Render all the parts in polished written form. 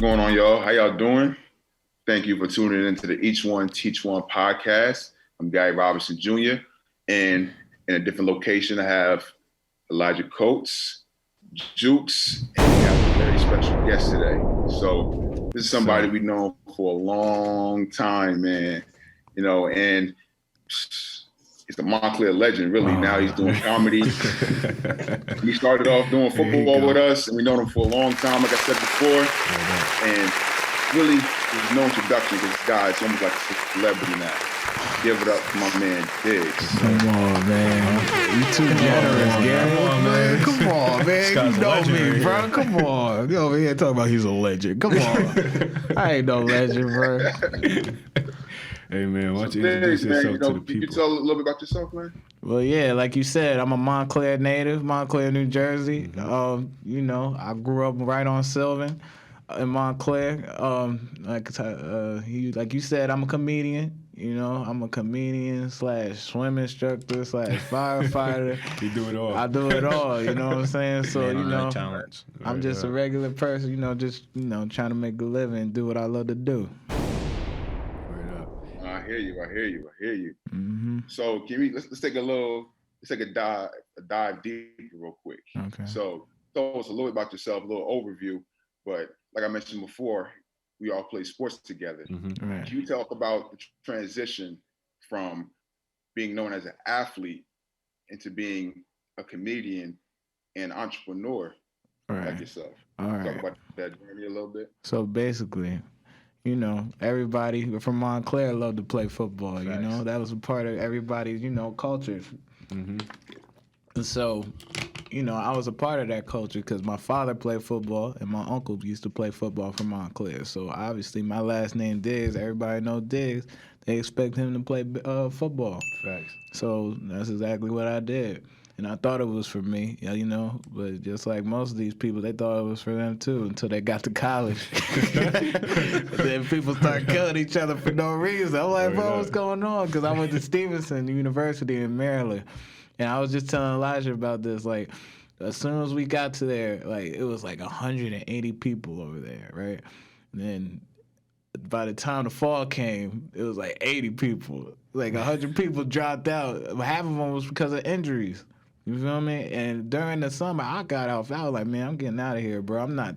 going on, y'all? How y'all doing? Thank you for tuning into the Each One Teach One podcast. I'm Gary Robinson Jr. And in a different location, I have Elijah Coates, Jukes, and we have a very special guest today. So this is somebody we've known for a long time, man. You know, and he's the Montclair legend, really. Now he's doing comedy. He started off doing football with us, and we known him for a long time, like I said before. And really, there's no introduction because this guy is almost like a celebrity now. Give it up to my man, Diggz. Come on, man. You too generous, Gary. Come on, man. Come on, man. You know me, bro. Come on. You over here talking about he's a legend. Come on. I ain't no legend, bro. Hey, man, why don't you introduce yourself to the people? You tell a little bit about yourself, man? Well, yeah, like you said, I'm a Montclair native, Montclair, New Jersey. You know, I grew up right on Sylvan in Montclair. Like you said, I'm a comedian. You know, I'm a comedian / swim instructor / firefighter. You do it all. I do it all, you know what I'm saying? So, Man, you know, talents. I'm just a regular person, you know, just, you know, trying to make a living and do what I love to do. I hear you. Mm-hmm. So let's take a dive deeper real quick. Okay. So tell us a little bit about yourself, a little overview. But like I mentioned before, we all play sports together. Mm-hmm. Right. Can you talk about the transition from being known as an athlete into being a comedian and entrepreneur like yourself? All right. Talk about that journey a little bit. So basically, you know, everybody from Montclair loved to play football. Facts. You know, that was a part of everybody's, you know, culture. Mm-hmm. And so, you know, I was a part of that culture because my father played football and my uncle used to play football for Montclair. So obviously, my last name Diggz. Everybody knows Diggz. They expect him to play football. Facts. So that's exactly what I did. And I thought it was for me, you know, but just like most of these people, they thought it was for them too until they got to college. Then people start killing each other for no reason. I'm like, bro, what's going on? Because I went to Stevenson University in Maryland. And I was just telling Elijah about this. Like, as soon as we got to there, like, it was like 180 people over there, right? And then by the time the fall came, it was like 80 people. Like 100 people dropped out. Half of them was because of injuries. You feel me? And during the summer, I got off. I was like, man, I'm getting out of here, bro. I'm not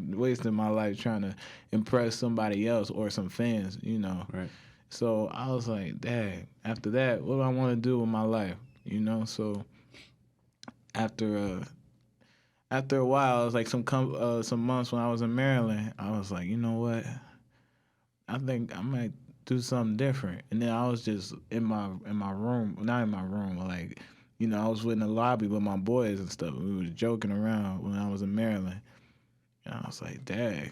wasting my life trying to impress somebody else or some fans, you know. Right. So I was like, dang, after that, what do I want to do with my life? You know, so after a while, it was like some months when I was in Maryland, I was like, you know what? I think I might do something different. And then I was just in my room, not in my room, like, you know, I was in the lobby with my boys and stuff. We was joking around when I was in Maryland. And I was like, dang,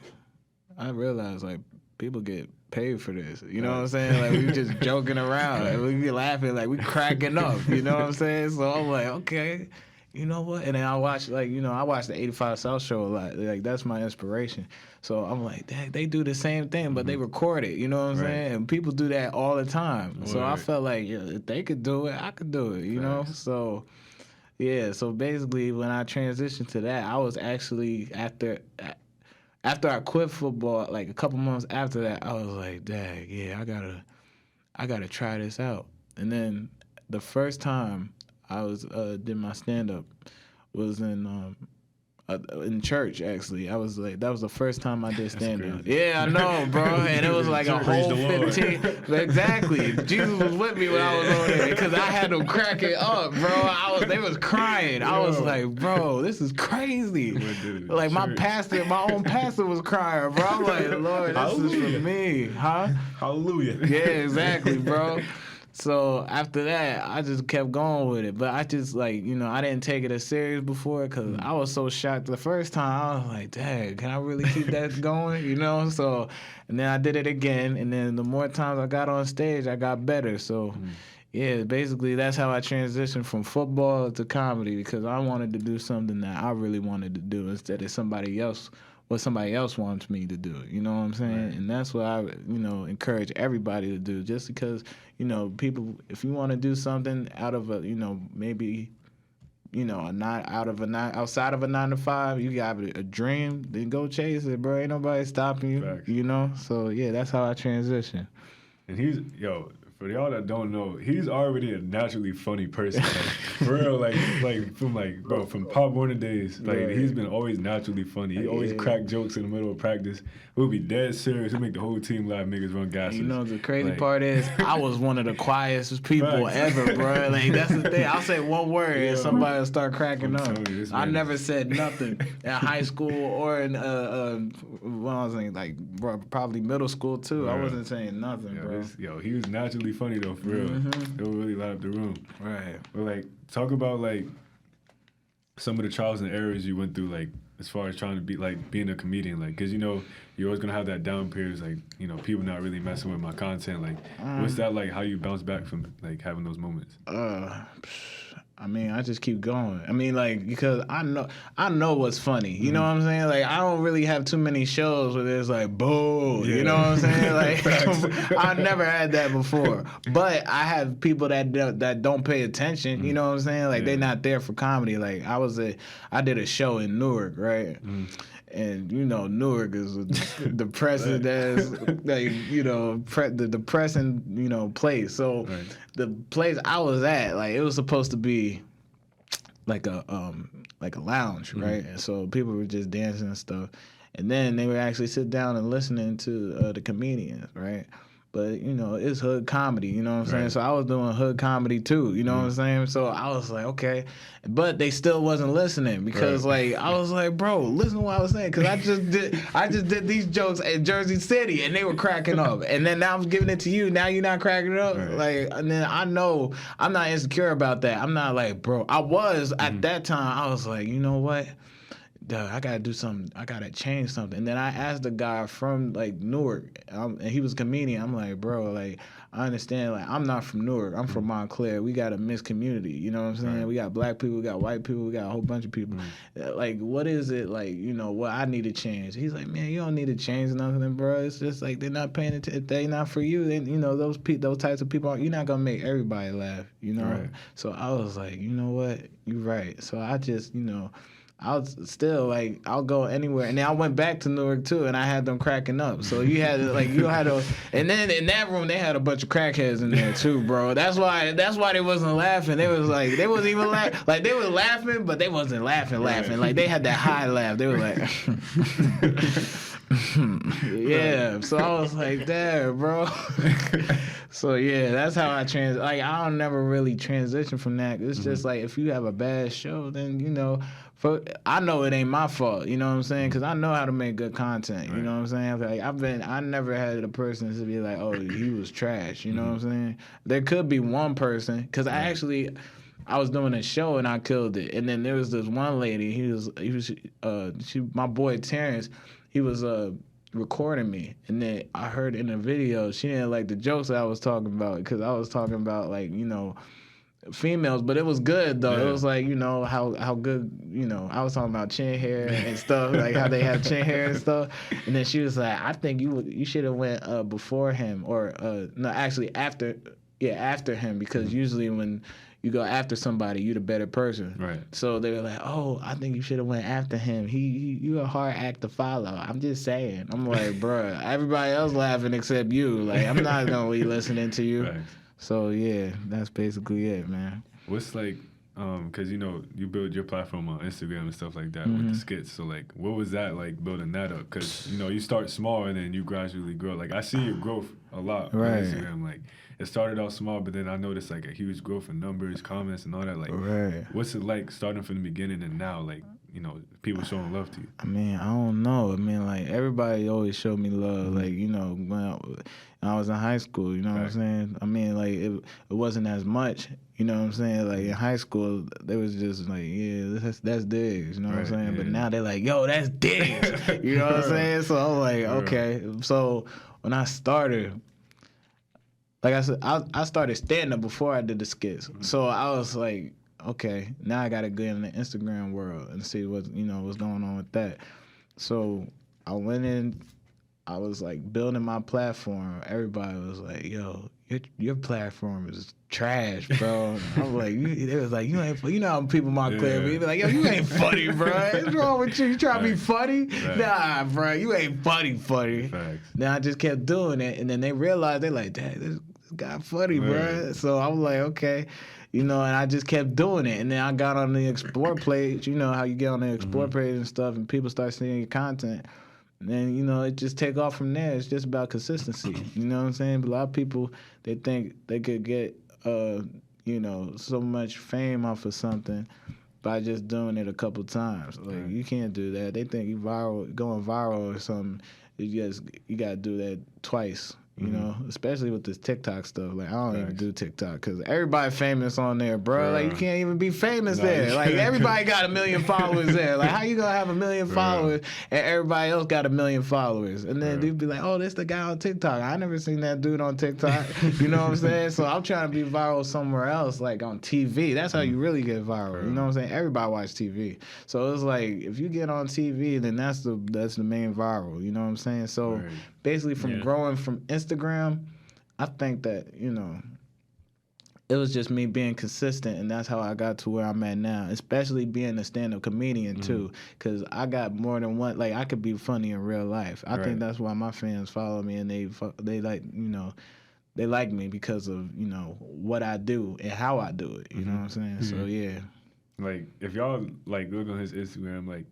I realized, like, people get paid for this. You know what I'm saying? Like, we just joking around. Like, we be laughing, like, we cracking up. You know what I'm saying? So I'm like, okay, you know what? And then I watch, like, you know, I watch the 85 South show a lot. Like, that's my inspiration. So I'm like, dang, they do the same thing, but they record it. You know what I'm saying? And people do that all the time. So I felt like, yeah, if they could do it, I could do it, you know? So, yeah. So basically, when I transitioned to that, I was actually, after I quit football, like a couple months after that, I was like, dang, yeah, I gotta try this out. And then the first time I was did my stand up was in church. Actually, I was like, that was the first time I did stand up. Yeah, I know, bro. And it was like a whole 15. Exactly. Jesus was with me when I was on there because I had them cracking up, bro. They was crying. I was like, bro, this is crazy. Like my own pastor was crying, bro. I'm like, Lord, this is for me, huh? Hallelujah. Yeah, exactly, bro. So after that, I just kept going with it. But I just, like, you know, I didn't take it as serious before because I was so shocked the first time. I was like, dang, can I really keep that going? You know? So, and then I did it again. And then the more times I got on stage, I got better. So, yeah, basically that's how I transitioned from football to comedy because I wanted to do something that I really wanted to do instead of what somebody else wants me to do. You know what I'm saying? Right. And that's what I, you know, encourage everybody to do. Just because, you know, people, if you want to do something out of a, you know, maybe outside of a 9 to 5, you got a dream, then go chase it, bro. Ain't nobody stopping you. Facts. So yeah, that's how I transition. And for y'all that don't know, he's already a naturally funny person. Like, for real, from Pop Warner days, he's been always naturally funny. He always crack jokes in the middle of practice. We'll be dead serious. He'll make the whole team laugh, niggas run gases. The crazy part is, I was one of the quietest people ever, bro. Like, that's the thing. I'll say one word and somebody will start cracking up. I never said nothing in high school or in when I was in probably middle school too. I wasn't saying nothing, bro. He was naturally funny though, for real. It would really light up the room. Right. But talk about some of the trials and errors you went through, as far as trying to be being a comedian, because you're always gonna have that down periods, people not really messing with my content. What's that like? How you bounce back from having those moments? I just keep going. Because I know what's funny. You know what I'm saying? I don't really have too many shows where there's boo. Yeah. You know what I'm saying? I never had that before. But I have people that don't pay attention. You know what I'm saying? They're not there for comedy. I did a show in Newark, right? And Newark is depressing as the depressing place. So the place I was at, it was supposed to be like a lounge, right? And so people were just dancing and stuff. And then they would actually sit down and listening to the comedians, right? But, it's hood comedy, you know what I'm saying? So I was doing hood comedy too, you know what I'm saying? So I was like, okay. But they still wasn't listening because, I was like, bro, listen to what I was saying. Because I just did these jokes at Jersey City and they were cracking up. And then now I'm giving it to you. Now you're not cracking up. And then I know I'm not insecure about that. I'm not bro. I was at that time. I was like, you know what? Duh, I gotta do something. I gotta change something. And then I asked a guy from Newark, and he was a comedian. I'm like, bro, I understand. I'm not from Newark. I'm from Montclair. We got a mixed community. You know what I'm saying? We got black people. We got white people. We got a whole bunch of people. What is it what I need to change? He's like, man, you don't need to change nothing, bro. It's just they're not paying attention. If they not for you, then those types of people. You're not gonna make everybody laugh. Right. So I was like, you know what? You're right. So I just I was still I'll go anywhere, and then I went back to Newark too, and I had them cracking up. So you had and then in that room they had a bunch of crackheads in there too, bro. That's why they wasn't laughing. They was they wasn't even laughing. They were laughing, but they wasn't laughing. They had that high laugh. They were yeah. So I was like, damn, bro. So yeah, that's how I I don't never really transition from that. It's just if you have a bad show, then I know it ain't my fault, you know what I'm saying? Because I know how to make good content, you know what I'm saying? I never had a person to be like, oh, he was trash, you know what I'm saying? There could be one person, because I was doing a show and I killed it. And then there was this one lady, my boy Terrence, he was recording me. And then I heard in the video, she didn't like the jokes that I was talking about, because I was talking about females, but it was good though. It was how good, I was talking about chin hair and stuff, how they have chin hair and stuff. And then she was like, I think you should have went before him, or no, actually after him, because usually when you go after somebody, you're the better person. Right. So they were like, oh, I think you should have went after him. You a hard act to follow. I'm just saying. I'm like, bruh, everybody else laughing except you. I'm not gonna be listening to you. Right. So yeah, that's basically it, man. What's because you build your platform on Instagram and stuff like that with the skits. So what was that building that up? Because you start small and then you gradually grow. I see your growth a lot on Instagram. It started out small, but then I noticed a huge growth in numbers, comments, and all that. What's it like starting from the beginning and now? People showing love to you. I don't know. Everybody always showed me love. When I was in high school, you know what I'm saying? It wasn't as much, you know what I'm saying? In high school, they was just that's Diggz, you know what I'm saying? Yeah. But now they're like, yo, that's Diggz, you know what I'm saying? So I'm like, okay. So when I started, like I said, I started stand-up before I did the skits. So I was like, okay, now I gotta get in the Instagram world and see what's going on with that. So I went in, I was building my platform. Everybody was like, yo, your platform is trash, bro. I'm like, they was like, you ain't, you know how people in my club be like, yo, you ain't funny, bro. What's wrong with you? You trying to be funny? Nah, bro, you ain't funny. Then I just kept doing it, and then they realized, they like, dang, this guy funny, bro. So I was like, okay. And I just kept doing it. And then I got on the Explore page. You know how you get on the Explore page and stuff, and people start seeing your content. And then, it just take off from there. It's just about consistency. You know what I'm saying? But a lot of people, they think they could get, so much fame off of something by just doing it a couple times. Like, you can't do that. They think going viral or something, you got to do that twice. Especially with this TikTok stuff. Like, I don't even do TikTok because everybody famous on there, bro. Like, you can't even be famous there. Like, everybody got 1 million followers there. Like, how you gonna have 1 million followers and everybody else got 1 million followers? And then they'd be like, oh, this the guy on TikTok. I never seen that dude on TikTok. You know what I'm saying? So I'm trying to be viral somewhere else, like on TV. That's how you really get viral. You know what I'm saying? Everybody watch TV. So it's like, if you get on TV, then that's the main viral. You know what I'm saying? So basically, from growing from Instagram, I think that, it was just me being consistent, and that's how I got to where I'm at now, especially being a stand-up comedian, too, because I got more than one, like, I could be funny in real life. I think that's why my fans follow me, and they like, they like me because of, what I do and how I do it, you know what I'm saying? So, yeah. Like, if y'all, like, look on his Instagram, like,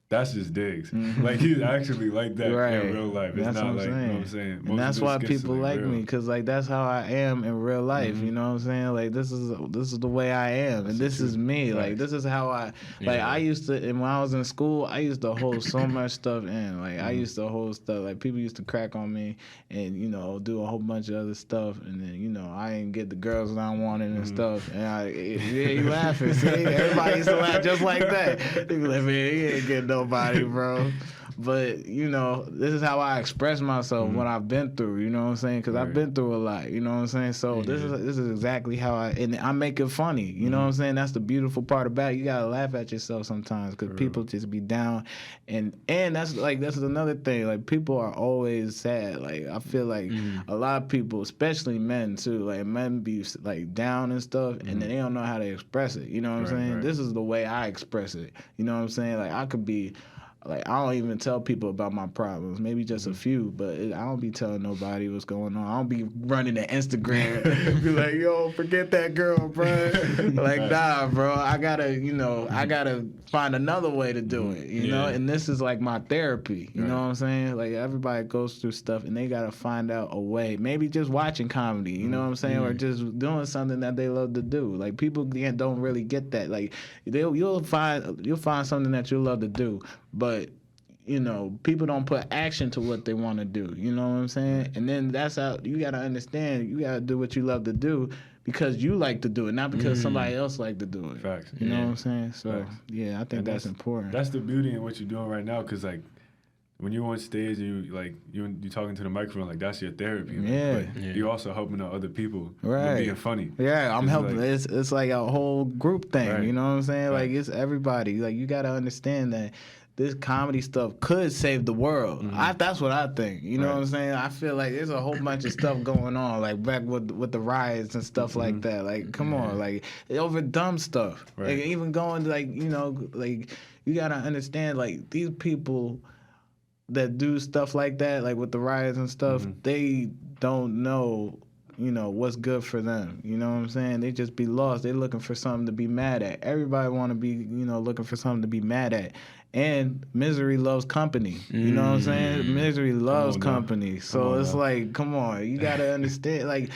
that's just Diggz. Like, he's actually like that in real life. It's not like, you know what I'm saying? And that's why people like me, because, like, that's how I am in real life, you know what I'm saying? Like, this is the way I am, and this is me. Like, this is how I, like, I used to, and when I was in school, I used to hold so much stuff in. Like, I used to hold stuff, like, people used to crack on me and, do a whole bunch of other stuff, and then, I ain't get the girls that I wanted and stuff. And you laughing, see? Everybody used to laugh just like that. They be like, man, he ain't getting nobody, bro. But, this is how I express myself, what I've been through, you know what I'm saying? Because I've been through a lot, you know what I'm saying? So this is exactly how and I make it funny, you know what I'm saying? That's the beautiful part about it. You got to laugh at yourself sometimes because people just be down. And that's another thing. Like, people are always sad. Like, I feel like a lot of people, especially men too, like, men be, like, down and stuff, and then they don't know how to express it, you know what I'm saying? This is the way I express it, you know what I'm saying? Like, I could be... Like, I don't even tell people about my problems. Maybe just a few, but I don't be telling nobody what's going on. I don't be running to Instagram and be like, yo, forget that girl, bro. Like, nah, bro. I gotta find another way to do it, you know? And this is like my therapy, you know what I'm saying? Like, everybody goes through stuff and they gotta find out a way. Maybe just watching comedy, you know what I'm saying? Or just doing something that they love to do. Like, people don't really get that. Like, you'll find something that you love to do, but people don't put action to what they want to do. You know what I'm saying? And then that's how you got to understand. You got to do what you love to do because you like to do it, not because somebody else like to do it. Facts. You know what I'm saying? So, I think that's important. That's the beauty in what you're doing right now, because, like, when you're on stage and you're talking to the microphone, like, that's your therapy. You're also helping out other people with being funny. Yeah, I'm helping. Like, it's like a whole group thing. You know what I'm saying? Like, it's everybody. Like, you got to understand that this comedy stuff could save the world. That's what I think. You know what I'm saying? I feel like there's a whole bunch of stuff going on, like back with the riots and stuff like that. Like, come on, like, over dumb stuff. Like, even going to, like, like, you gotta understand, like, these people that do stuff like that, like with the riots and stuff, they don't know what's good for them. You know what I'm saying? They just be lost. They looking for something to be mad at. Everybody want to be, looking for something to be mad at. And misery loves company. You know what I'm saying? Misery loves company. So it's like, come on, you gotta understand. Like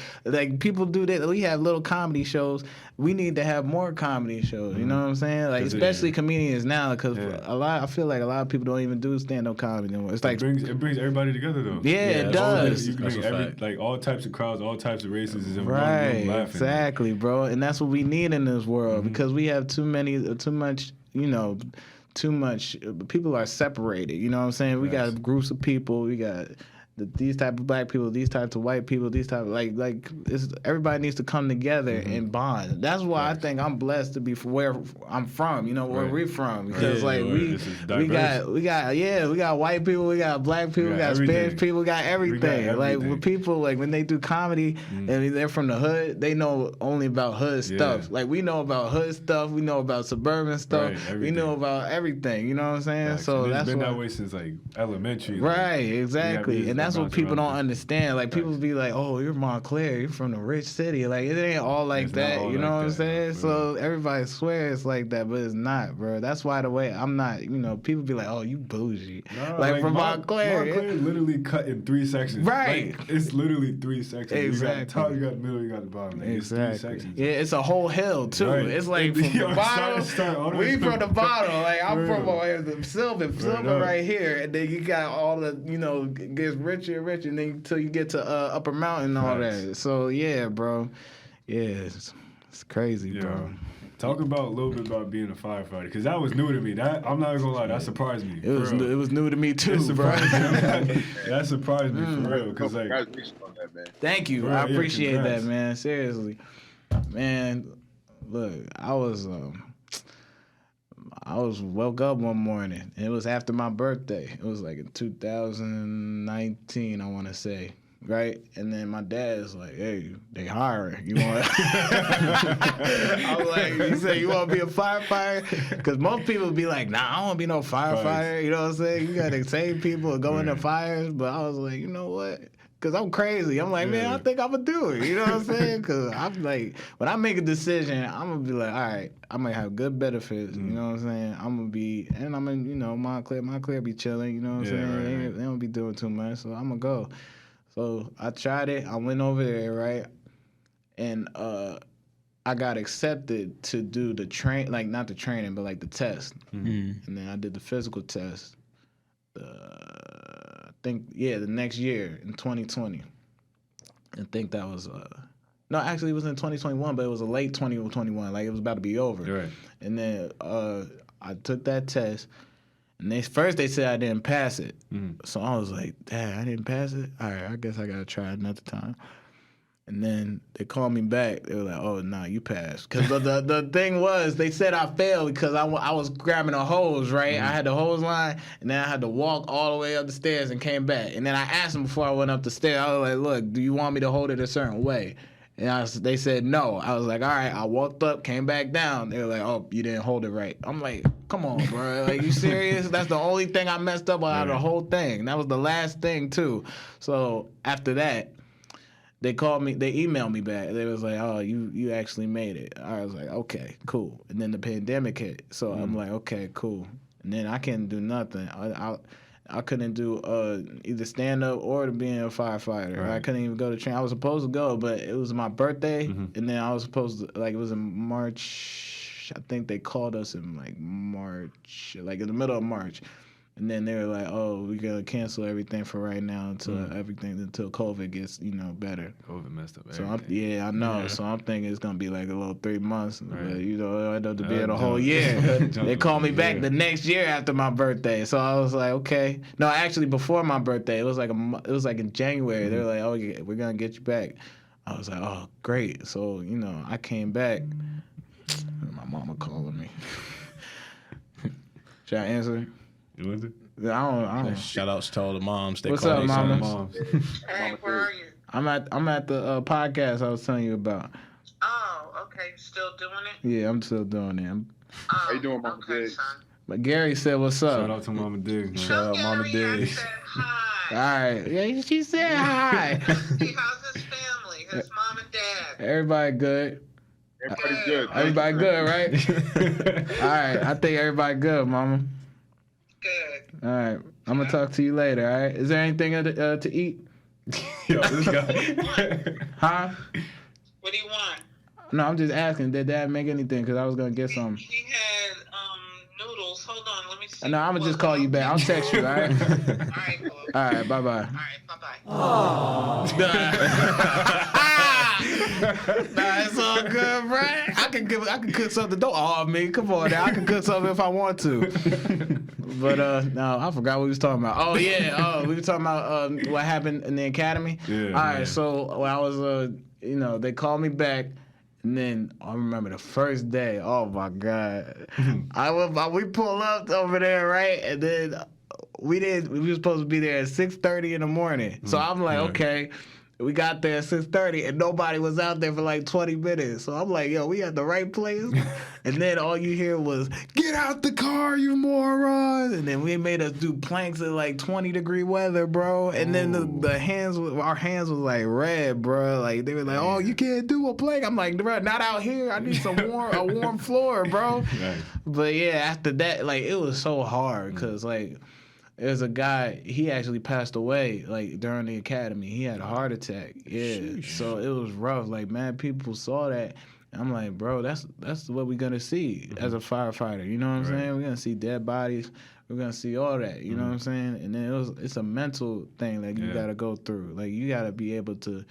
people do that. We have little comedy shows. We need to have more comedy shows. You know what I'm saying? Like, especially comedians now, because I feel like a lot of people don't even do stand-up comedy anymore. It's like it brings everybody together though. Yeah, it does. You bring like all types of crowds, all types of races is in one room laughing. Exactly, bro. And that's what we need in this world because we have too much people are separated, you know what I'm saying? We got groups of people, we got these type of black people, these types of white people, these type of, like everybody needs to come together and bond. That's why I think I'm blessed to be from where I'm from, you know, where we're from, because we got white people, we got black people, we got Spanish people, we got everything. Like when people, like when they do comedy and they're from the hood, they know only about hood stuff. Like we know about hood stuff, we know about suburban stuff, we know about everything. You know what I'm saying? So that's been that way since like elementary. Right, exactly, and that's what people don't understand. Like people be like, "Oh, you're Montclair, you're from the rich city." Like it ain't all like that. You know what I'm saying? So everybody swears like that, but it's not, bro. That's why the way I'm not. You know, people be like, "Oh, you bougie." Like from Montclair. Montclair literally cut in 3 sections. Right. Like, it's literally 3 sections. Exactly. You got the top, you got the middle, you got the bottom. Like, exactly. It's 3 sections. Yeah, it's a whole hill too. Right. It's like from the bottom. We from the bottom. Like I'm from the silver right here, and then you got all the, you know, gets richer and richer, and then until you get to Upper Mountain and all that. So yeah, bro. Yeah, it's crazy, bro. Talk about a little bit about being a firefighter, because that was new to me. That I'm not gonna lie, that surprised me. It was new to me too, bro. That surprised me for real, because like. Congratulations on that, man. Thank you. I appreciate that, man. Seriously, man. Look, I was woke up one morning. And it was after my birthday. It was like in 2019, I want to say. Right? And then my dad's like, "Hey, they hiring. You want?" I was like, "You say you want to be a firefighter?" Because most people be like, "Nah, I don't want to be no firefighter." You know what I'm saying? You got to save people and go into fires. But I was like, you know what? Because I'm crazy. I'm like, man, I think I'm going to do it. You know what I'm saying? Because I'm like, when I make a decision, I'm going to be like, all right, I'm going to have good benefits. You know what I'm saying? I'm going to be, and I'm going to, you know, Montclair be chilling. You know what I'm saying? They don't be doing too much. So I'm going to go. So I tried it. I went over there, right? And I got accepted to do the not the training, but like the test. And then I did the physical test. The next year in 2020. I think that was no, actually it was in 2021, but it was a late 2021. Like it was about to be over. Right. And then I took that test, and first they said I didn't pass it. So I was like, "Dad, I didn't pass it? All right, I guess I gotta try another time." And then they called me back. They were like, "Oh, nah, you passed." Because the thing was, they said I failed because I was grabbing a hose, right? I had the hose line, and then I had to walk all the way up the stairs and came back. And then I asked them before I went up the stairs, I was like, "Look, do you want me to hold it a certain way?" And they said no. I was like, all right. I walked up, came back down. They were like, "Oh, you didn't hold it right." I'm like, come on, bro. Like, you serious? That's the only thing I messed up out of the whole thing. That was the last thing, too. So after that, they called me, they emailed me back. They was like, "Oh, you actually made it." I was like, okay, cool. And then the pandemic hit. So I'm like, okay, cool. And then I couldn't do nothing. I couldn't do either stand up or to being a firefighter. Right. I couldn't even go to train. I was supposed to go, but it was my birthday, and then I was supposed to, like, it was in March. I think they called us in like March, like in the middle of March. And then they were like, "Oh, we gotta cancel everything for right now until COVID gets, you know, better." COVID messed up everything. everything. So I know. Yeah. So I'm thinking it's gonna be like a little 3 months. Right. But, you know, I end up to be a whole year. They called me back the next year after my birthday. So I was like, okay. No, actually before my birthday, it was like in January. They were like, "Oh, yeah, we're gonna get you back." I was like, "Oh, great." So, you know, I came back. My mama calling me. Should I answer? You want to? I don't. Shout outs to all the moms. What's up, mama? Hey, where are you? I'm at the podcast I was telling you about. Oh, okay. You still doing it? Yeah, I'm still doing it. How you doing, Mama Diggz? Son. But Gary said, "What's up?" Shout out to Mama Diggz. Shout out Mama Gary, Diggz. I said hi. All right. Yeah, she said hi. Hey, how's his family? His mom and dad? Everybody good. Everybody's good. Everybody good, right? All right. I think everybody good, Mama. Good. All right. I'm gonna talk to you later. All right. Is there anything to eat? Yo, this guy. Huh? What do you want? No, I'm just asking. Did Dad make anything? Because I was gonna get some. He had noodles. Hold on, let me see. No, I'm gonna just call you back. I'll text you. All right. All right, cool. All right. Bye bye. All right, bye bye. Nah, it's all good, bro. I I can cook something. Don't me. Come on now. I can cook something if I want to. But no, I forgot what we was talking about. Oh yeah, we were talking about what happened in the academy. Yeah. All right, so when I was they called me back. And then I remember the first day. Oh my God! We pull up over there, right? And then we were supposed to be there at 6:30 in the morning. So I'm like, okay. We got there at 6:30 and nobody was out there for like 20 minutes. So I'm like, yo, we at the right place. And then all you hear was, get out the car, you moron. And then we made us do planks in like 20-degree weather, bro. And then our hands was like red, bro. Like they were like, oh, you can't do a plank. I'm like, bro, not out here. I need a warm floor, bro. Nice. But yeah, after that, like it was so hard because like, there's a guy, he actually passed away, like, during the academy. He had a heart attack. Yeah. Sheesh. So it was rough. Like, man, people saw that. I'm like, bro, that's what we're going to see as a firefighter. You know what I'm saying? We're going to see dead bodies. We're going to see all that. You know what I'm saying? And then it's a mental thing that you got to go through. Like, you got to be able to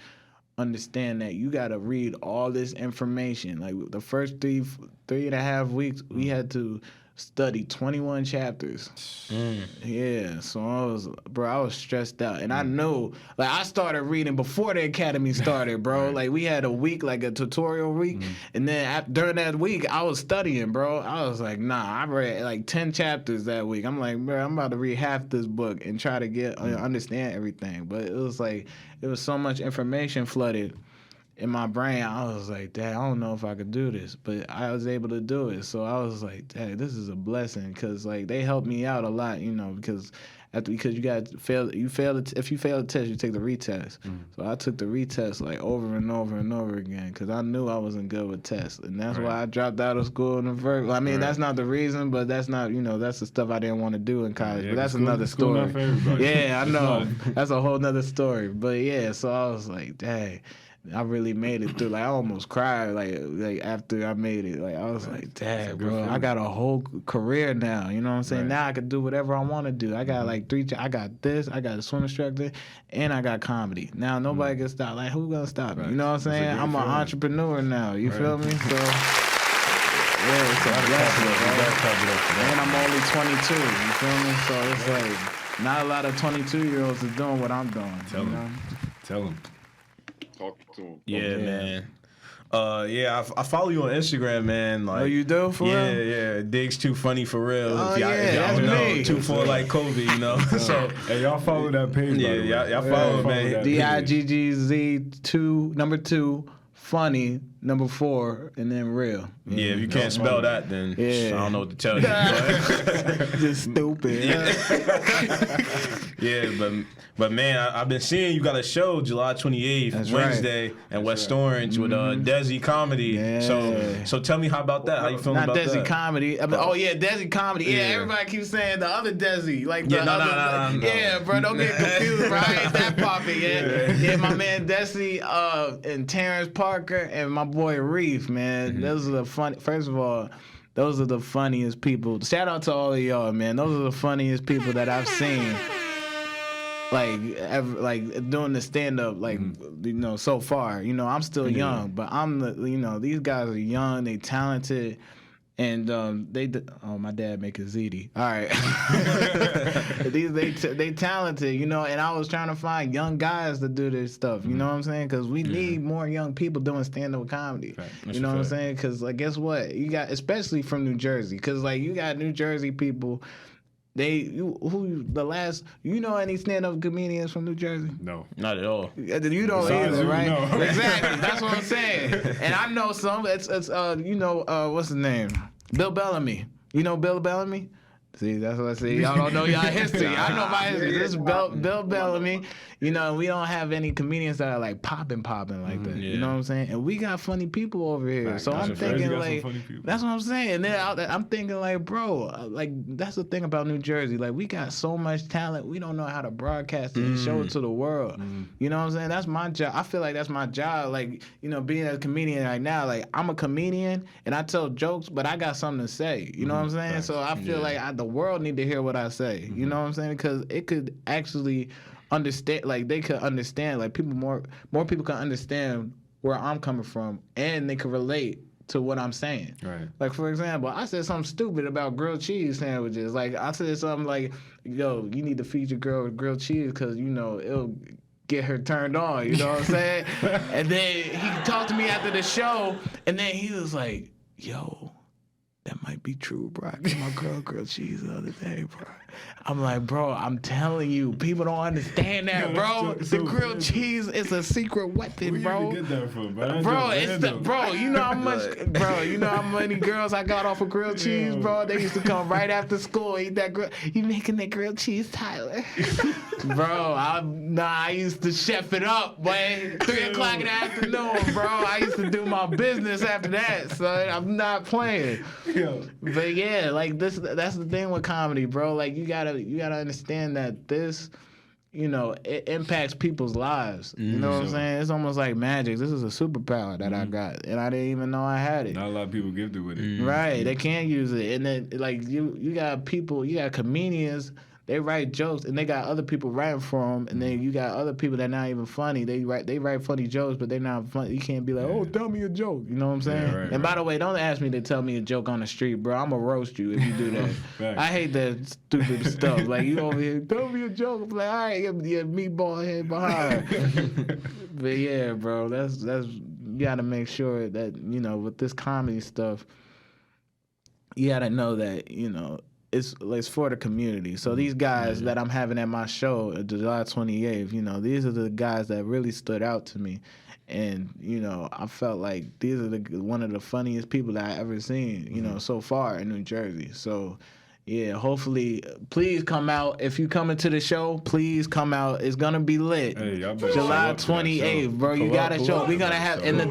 understand that you got to read all this information. Like, the first three and a half weeks, we had to study 21 chapters. Yeah, so I was stressed out. And I know, like, I started reading before the academy started, bro. Like, we had a week, like a tutorial week. And then during that week, I was studying, bro. I was like, nah, I read like 10 chapters that week. I'm like, bro, I'm about to read half this book and try to understand everything. But it was like, it was so much information flooded in my brain. I was like, dad, I don't know if I could do this, but I was able to do it. So I was like, dad, this is a blessing, because like they helped me out a lot, because you got to fail. If you fail the test, you take the retest. So I took the retest like over and over and over again, because I knew I wasn't good with tests, and that's why I dropped out of school in the first. I mean, that's not the reason, but that's not that's the stuff I didn't want to do in college. But that's another story. Yeah, I know. That's a whole nother story. But yeah, so I was like, dang, I really made it through. Like, I almost cried. Like after I made it, like I was like, "Dang, bro, I got a whole career now." You know what I'm saying? Now I can do whatever I want to do. I got like I got this. I got a swim instructor, and I got comedy. Now nobody can stop. Like, who gonna stop me? You know what I'm saying? I'm an entrepreneur now. You feel me? So yeah, it's a blessing, bro. And I'm only 22. You feel me? So it's like not a lot of 22-year-olds is doing what I'm doing. Tell them. Talk to him. Yeah, man. I follow you on Instagram, man. Like, oh, you do? For real? Yeah. Diggz too funny for real. Oh, if y'all don't know, 24 like Kobe, So, hey, y'all follow that page. Y'all follow, man. DIGGZ 2 funny 4 and then real. Yeah, if you can't spell that, then I don't know what to tell you. Just stupid. Yeah, but man, I've been seeing you got a show July 28th, Wednesday, in West Orange with Desi Comedy. Yeah. So tell me how about that? How you feeling about that? Not Desi Comedy. Desi Comedy. Yeah, everybody keeps saying the other Desi. Like the other. Yeah, bro, don't get confused, bro. I ain't that poppy yet. Yeah, my man Desi and Terrence Parker and my boy Reef, man. Those are the fun. First of all, those are the funniest people. Shout out to all of y'all, man. Those are the funniest people that I've seen. Like doing the stand up, so far. I'm still young, but these guys are young, they talented, and my dad making ziti. All right, they talented, and I was trying to find young guys to do this stuff. You know what I'm saying? Because we need more young people doing stand up comedy. You know what I'm saying? Because guess what? You got, especially from New Jersey, because you got New Jersey people. You know any stand-up comedians from New Jersey? No, not at all. You don't either, right? No. Exactly. That's what I'm saying. And I know some. It's what's his name? Bill Bellamy. You know Bill Bellamy? See, that's what I say. Y'all don't know y'all history. I know my history. This is Bill Bellamy. We don't have any comedians that are like popping like that. Yeah. You know what I'm saying? And we got funny people over here. Right. So I'm thinking like, that's what I'm saying. And then I'm thinking like, bro, like that's the thing about New Jersey. Like we got so much talent. We don't know how to broadcast it and show it to the world. You know what I'm saying? That's my job. I feel like that's my job. Like, being a comedian right now, like I'm a comedian and I tell jokes, but I got something to say. You know what I'm saying? Right. So I feel like the world need to hear what I say. You know what I'm saying? Because it could actually understand, like they could understand, like more people can understand where I'm coming from, and they can relate to what I'm saying. Right. Like, for example, I said something stupid about grilled cheese sandwiches. Like, I said something like, yo, you need to feed your girl with grilled cheese because, you know, it'll get her turned on, you know what I'm saying? And then he talked to me after the show, and then he was like, yo, that might be true, bro. I gave my girl grilled cheese the other day, bro. I'm like, bro, I'm telling you, people don't understand that, bro. The grilled cheese is a secret weapon, bro. Where you get that from, bro? Bro, you know how much, bro, you know how many girls I got off of grilled cheese, bro? They used to come right after school, eat that grill. You making that grilled cheese, Tyler? Bro, I used to chef it up, boy. 3 o'clock in the afternoon, bro. I used to do my business after that, so I'm not playing. But yeah, like that's the thing with comedy, bro. Like you gotta understand that this, you know, it impacts people's lives. You know what I'm saying? It's almost like magic. This is a superpower that I got, and I didn't even know I had it. Not a lot of people gifted with it. Right? They can't use it, and then like you got people, you got comedians. They write jokes, and they got other people writing for them, and then you got other people that not even funny. They write funny jokes, but they're not funny. You can't be like, oh, tell me a joke. You know what I'm saying? Yeah, right, and by the way, don't ask me to tell me a joke on the street, bro. I'm gonna roast you if you do that. I hate that stupid stuff. Like you over here, tell me a joke. I'm like, all right, your meatball head behind. But yeah, bro, that's you gotta make sure that, you know, with this comedy stuff, you gotta know that, you know, it's for the community. So these guys that I'm having at my show, July 28th, you know, these are the guys that really stood out to me. And, you know, I felt like these are one of the funniest people that I ever seen, you know, so far in New Jersey. So, yeah, hopefully, please come out. If you coming to the show, please come out. It's gonna be lit. Hey, y'all better July show up to that 28th, show. bro. You gotta show. We're gonna have, and show.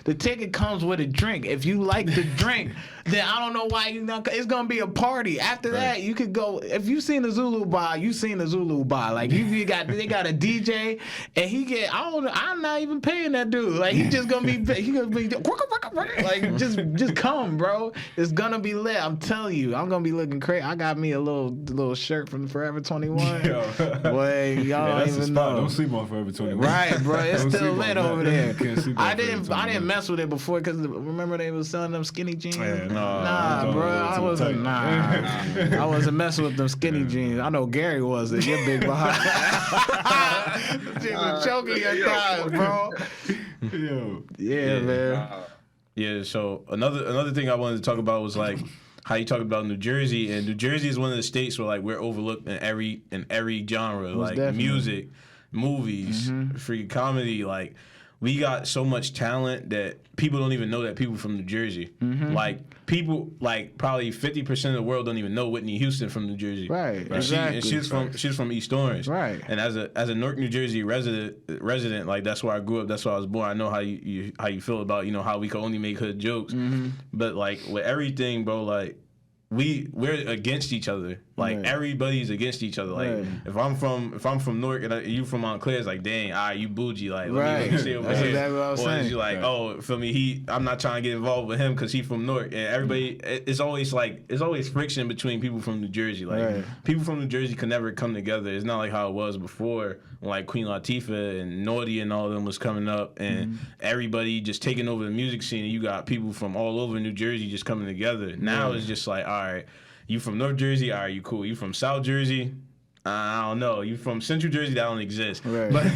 the ticket comes with a drink. If you like the drink, then I don't know why you not. It's gonna be a party. After that, you could go. If you seen the Zulu bar, you seen the Zulu bar. Like they got a DJ, and I'm not even paying that dude. Like he gonna be like just come, bro. It's gonna be lit. I'm telling you, I'm gonna be looking crazy. I got me a little shirt from Forever 21. Boy, y'all don't even know. Don't sleep on Forever 21. Right, bro. It's still lit over there. I didn't mess with it before because remember they was selling them skinny jeans. Yeah, nah, bro. I wasn't messing with them skinny jeans. I know Gary wasn't. You're big behind. Just choking your thighs, bro. Yeah, man. Yeah. So another thing I wanted to talk about was like how you talk about New Jersey, and New Jersey is one of the states where like we're overlooked in every genre, like definitely. music, movies, freaking comedy. Like we got so much talent that people don't even know that people from New Jersey. Like people, like probably 50% of the world don't even know Whitney Houston from New Jersey. Right. Exactly. She's from East Orange. Right. And as a Newark, New Jersey resident, like that's where I grew up. That's where I was born. I know how you feel about, you know, how we could only make hood jokes. But like with everything, bro, like we're against each other. Like everybody's against each other. Like if I'm from Newark and you from Montclair, it's like, dang, you bougie. Like let me stay over That's here. exactly what I was saying. You like, oh, feel me? I'm not trying to get involved with him because he's from Newark. And everybody, it's always friction between people from New Jersey. Like people from New Jersey can never come together. It's not like how it was before, when like Queen Latifah and Naughty and all of them was coming up, and everybody just taking over the music scene. And you got people from all over New Jersey just coming together. Now it's just like, all right, you from North Jersey? All right, you cool. You from South Jersey? I don't know. You from Central Jersey? That don't exist. Right. But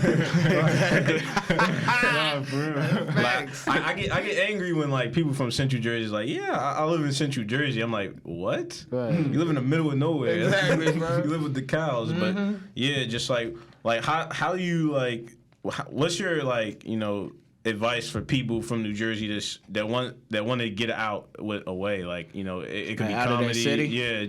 I get angry when like people from Central Jersey is like, yeah, I live in Central Jersey. I'm like, what? Right. You live in the middle of nowhere. Exactly, bro. You live with the cows. But yeah, just like how do you like? What's your like, you know, advice for people from New Jersey that want to get out away, like, you know, it could be out of their comedy, city? yeah,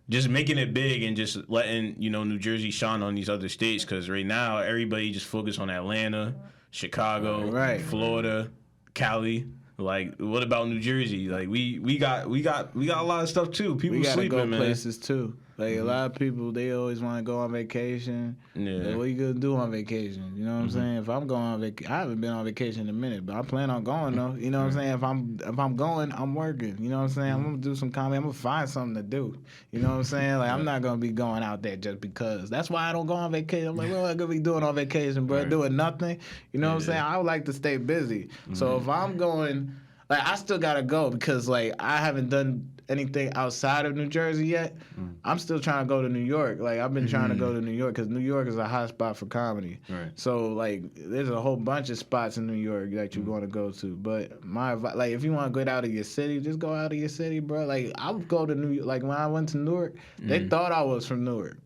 just making it big and just letting, you know, New Jersey shine on these other states, because right now everybody just focus on Atlanta, Chicago, Florida, Cali. Like, what about New Jersey? Like, we got a lot of stuff too. People we gotta sleeping, go man. places too. Like a lot of people, they always want to go on vacation. Yeah. Like, what you gonna do on vacation? You know what I'm saying? If I'm going on vacation, I haven't been on vacation in a minute, but I plan on going though. You know what I'm saying? If I'm going, I'm working. You know what I'm saying? I'm gonna do some comedy. I'm gonna find something to do. You know what I'm saying? Like, I'm not gonna be going out there just because. That's why I don't go on vacation. I'm like, what am I gonna be doing on vacation, bro? Doing nothing. You know what I'm saying? I would like to stay busy. So if I'm going like I still gotta go because like I haven't done anything outside of New Jersey yet. I'm still trying to go to New York. Like I've been trying to go to New York because New York is a hot spot for comedy. Right. So like there's a whole bunch of spots in New York that you want to go to. But my advice, like if you want to get out of your city, just go out of your city, bro. Like I would go to New York. Like when I went to Newark, they thought I was from Newark.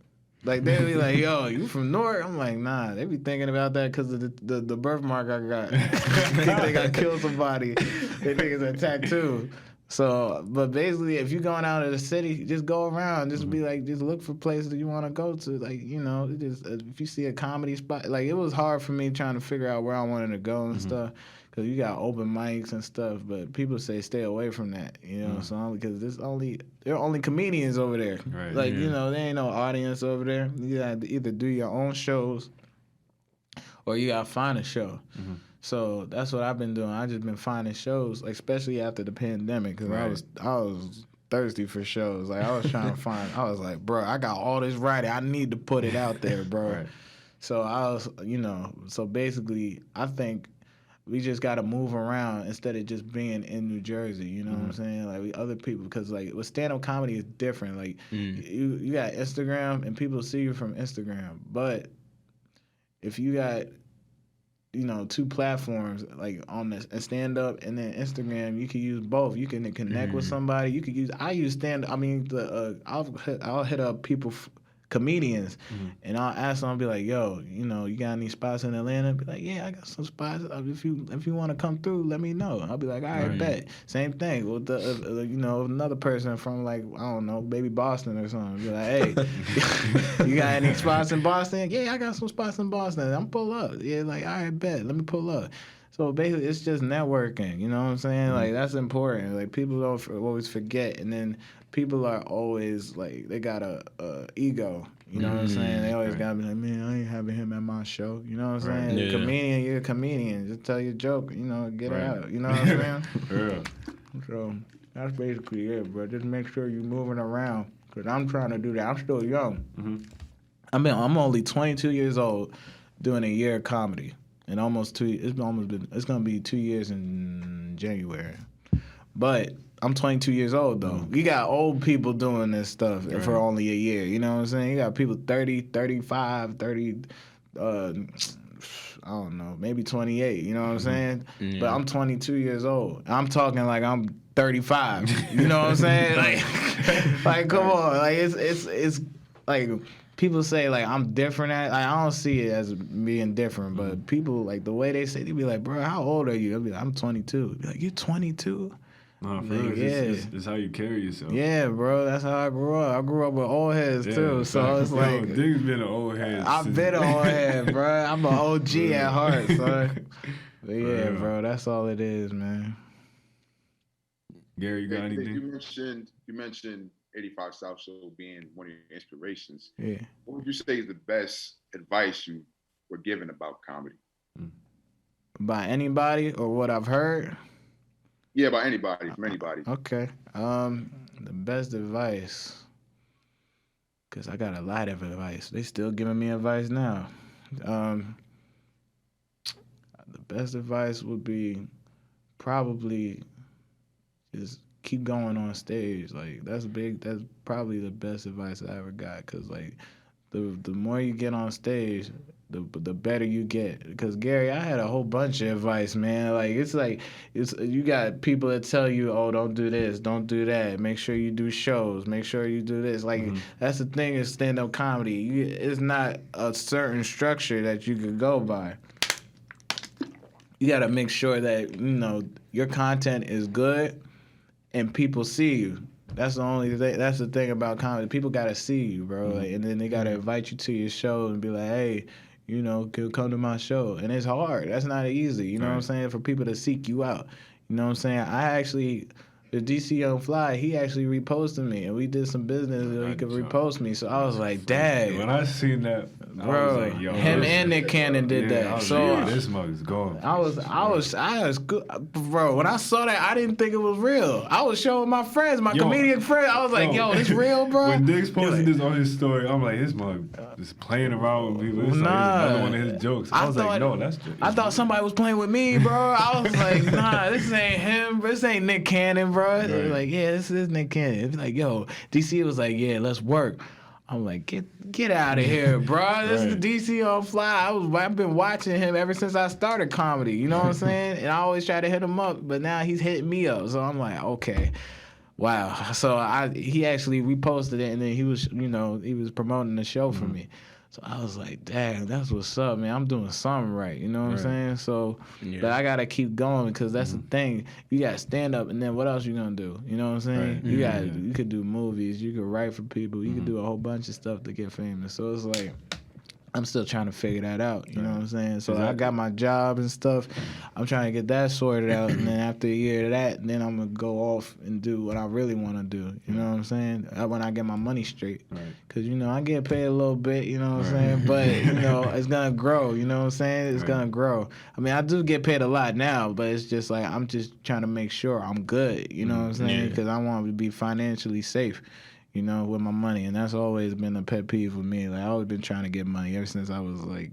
Like they'd be like, "Yo, you from Newark?" I'm like, "Nah." They be thinking about that because of the birthmark I got. They think I killed somebody. They think it's a tattoo. So, but basically, if you're going out of the city, just go around. Just be like, just look for places that you want to go to. Like, you know, just if you see a comedy spot, like it was hard for me trying to figure out where I wanted to go and stuff. Cause you got open mics and stuff, but people say stay away from that, you know. So because there are only comedians over there. Right, like you know, there ain't no audience over there. You got to either do your own shows, or you got to find a show. So that's what I've been doing. I just been finding shows, like especially after the pandemic, because I was thirsty for shows. Like I was trying to find. I was like, bro, I got all this writing. I need to put it out there, bro. Right. So I was, you know, so basically, I think we just got to move around instead of just being in New Jersey. You know what I'm saying? Like we other people, because like with stand-up comedy is different. Like you got Instagram and people see you from Instagram, but if you got two platforms like on this stand-up and then Instagram, you can use both. You can connect with somebody. You could use. I use stand. I mean, I'll hit up people. Comedians, and I'll ask them, I'll be like, yo, you got any spots in Atlanta? Be like, yeah, I got some spots. If you want to come through, let me know. I'll be like, all right, bet. Same thing with another person from like, I don't know, maybe Boston or something. Be like, hey, you got any spots in Boston? Yeah, I got some spots in Boston. I'm pull up. Yeah, like, all right, bet. Let me pull up. So basically, it's just networking. You know what I'm saying? Like that's important. Like people don't always forget, and then people are always like they got a ego. You know what I'm saying? They always gotta be like, man, I ain't having him at my show. You know what I'm saying? Yeah. Comedian, you're a comedian. Just tell your joke. Get it out. You know what I'm saying? Yeah. So that's basically it, bro. Just make sure you're moving around. Cause I'm trying to do that. I'm still young. I'm only 22 years old, doing a year of comedy. And it's gonna be 2 years in January. But I'm 22 years old though. We got old people doing this stuff for only a year. You know what I'm saying? You got people 30, 35, 30, I don't know, maybe 28. You know what I'm saying? Yeah. But I'm 22 years old. I'm talking like I'm 35. You know what I'm saying? Like come on. Like it's like. People say like I'm different I don't see it as being different, but people like the way they say, they be like, bro, how old are you? I'll be like, I'm 22. Be like, you 22? No, for real, it's how you carry yourself. Yeah, bro, that's how I grew up. I grew up with old heads too, so it's like Diggz been an old head. I've been an old head, bro. I'm an OG at heart, son. But yeah, bro, that's all it is, man. Gary, you got anything? You mentioned 85 South Show being one of your inspirations. Yeah. What would you say is the best advice you were given about comedy? By anybody or what I've heard? Yeah, by anybody, from anybody. Okay. The best advice, because I got a lot of advice. They still giving me advice now. The best advice would be probably just keep going on stage. Like that's big. That's probably the best advice I ever got. Cause like the more you get on stage, the better you get. Because Gary, I had a whole bunch of advice, man. Like it's you got people that tell you, oh, don't do this, don't do that. Make sure you do shows. Make sure you do this. Like that's the thing is stand-up comedy. It's not a certain structure that you could go by. You got to make sure that your content is good. And people see you. That's the only thing. That's the thing about comedy. People gotta see you, bro. Like, and then they gotta invite you to your show and be like, hey, come to my show. And it's hard. That's not easy. You know what I'm saying? For people to seek you out. You know what I'm saying? I actually the DC Young Fly, he actually reposted me, and we did some business so he could repost me. So I was like, dang. When I seen that, Bro, I was like, yo, him and Nick Cannon did that. I was So like, yo, this mug is gone. I was good, bro. When I saw that, I didn't think it was real. I was showing my friends, my comedian friends. I was like, yo, this real, bro. When Diggz posted this on his story, I'm like, his mug is playing around with people. It's like another one of his jokes. I was like, no, that's just. I thought somebody was playing with me, bro. I was like, nah, this ain't him. This ain't Nick Cannon, bro. Right. Like, yeah, this is Nick Cannon. It's like, yo, DC was like, yeah, let's work. I'm like, get out of here, bro. This is DC on Fly. I've been watching him ever since I started comedy. You know what I'm saying? And I always try to hit him up, but now he's hitting me up. So I'm like, okay, wow. So he actually reposted it, and then he was promoting the show for me. So I was like, dang, that's what's up, man. I'm doing something right. You know what I'm saying? So, but I got to keep going because that's the thing. You got to stand up, and then what else you going to do? You know what I'm saying? Right. You could do movies. You could write for people. You could do a whole bunch of stuff to get famous. So it's like, I'm still trying to figure that out. You know what I'm saying? So I got my job and stuff. I'm trying to get that sorted out. And then after a year of that, then I'm going to go off and do what I really want to do. You know what I'm saying? When I get my money straight. Because, I get paid a little bit, you know what I'm saying? But, it's going to grow. You know what I'm saying? It's going to grow. I mean, I do get paid a lot now, but it's just like I'm just trying to make sure I'm good. You know what I'm saying? Because I want to be financially safe. With my money. And that's always been a pet peeve for me. Like, I've always been trying to get money ever since I was, like,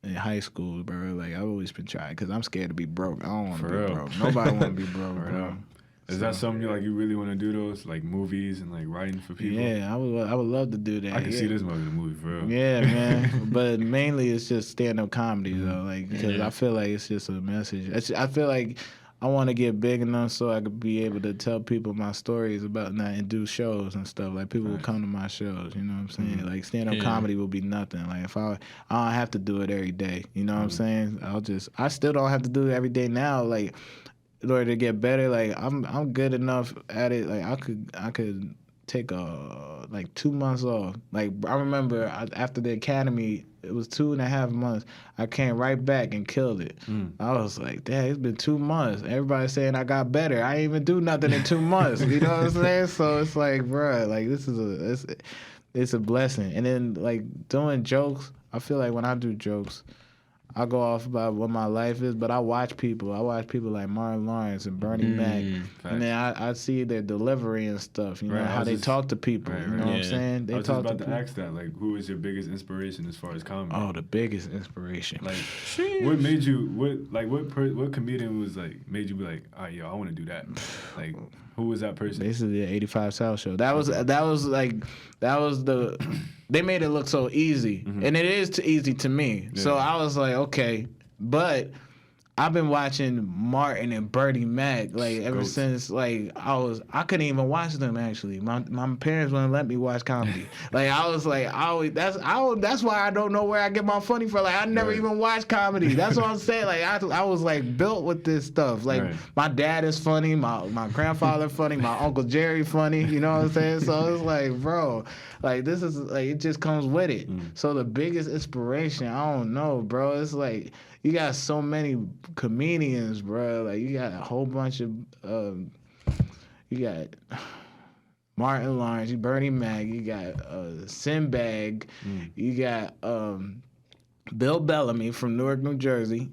in high school, bro. Like, I've always been trying because I'm scared to be broke. I don't want to be broke. Nobody want to be broke, bro. Is that something you really want to do, those, like, movies and, like, writing for people? Yeah, I would love to do that. I can see this movie in the movie, for real. Yeah, man. But mainly it's just stand-up comedy, though. Like, because I feel like it's just a message. I feel like I want to get big enough so I could be able to tell people my stories about that and do shows and stuff. Like, people will come to my shows, you know what I'm saying? Like, stand-up comedy will be nothing. Like, if I don't have to do it every day, you know what I'm saying? I still don't have to do it every day now. Like, in order to get better, like, I'm good enough at it. Like, I could take 2 months off. Like, I remember after the academy, it was 2.5 months. I came right back and killed it. I was like, damn, it's been 2 months. Everybody's saying I got better. I ain't even do nothing in 2 months. You know what I'm saying? So it's like, bruh, like, it's a blessing. And then, like, doing jokes, I feel like when I do jokes, I go off about what my life is, but I watch people. I watch people like Martin Lawrence and Bernie Mac, and then I see their delivery and stuff. You know how they talk to people. You know what I'm saying? They I was talk just about to to ask that. Like, who is your biggest inspiration as far as comedy? Oh, the biggest inspiration. Like, what made you? What comedian was like made you be like, all right, yo, I want to do that. Like, who was that person? Basically, the 85 South show. That was the. They made it look so easy, and it is easy to me. Yeah. So I was like, okay, but I've been watching Martin and Bernie Mac like ever since like I couldn't even watch them actually. My parents wouldn't let me watch comedy. Like I was like that's why I don't know where I get my funny from. Like I never even watched comedy. That's what I'm saying. Like I was like built with this stuff. Like my dad is funny, my grandfather funny, my Uncle Jerry funny. You know what I'm saying? So it's like, bro, like this is like it just comes with it. So the biggest inspiration, I don't know, bro. It's like you got so many comedians, bro. Like you got a whole bunch of you got Martin Lawrence, Bernie Mac, you got Sinbad, you got Bill Bellamy from Newark, New Jersey.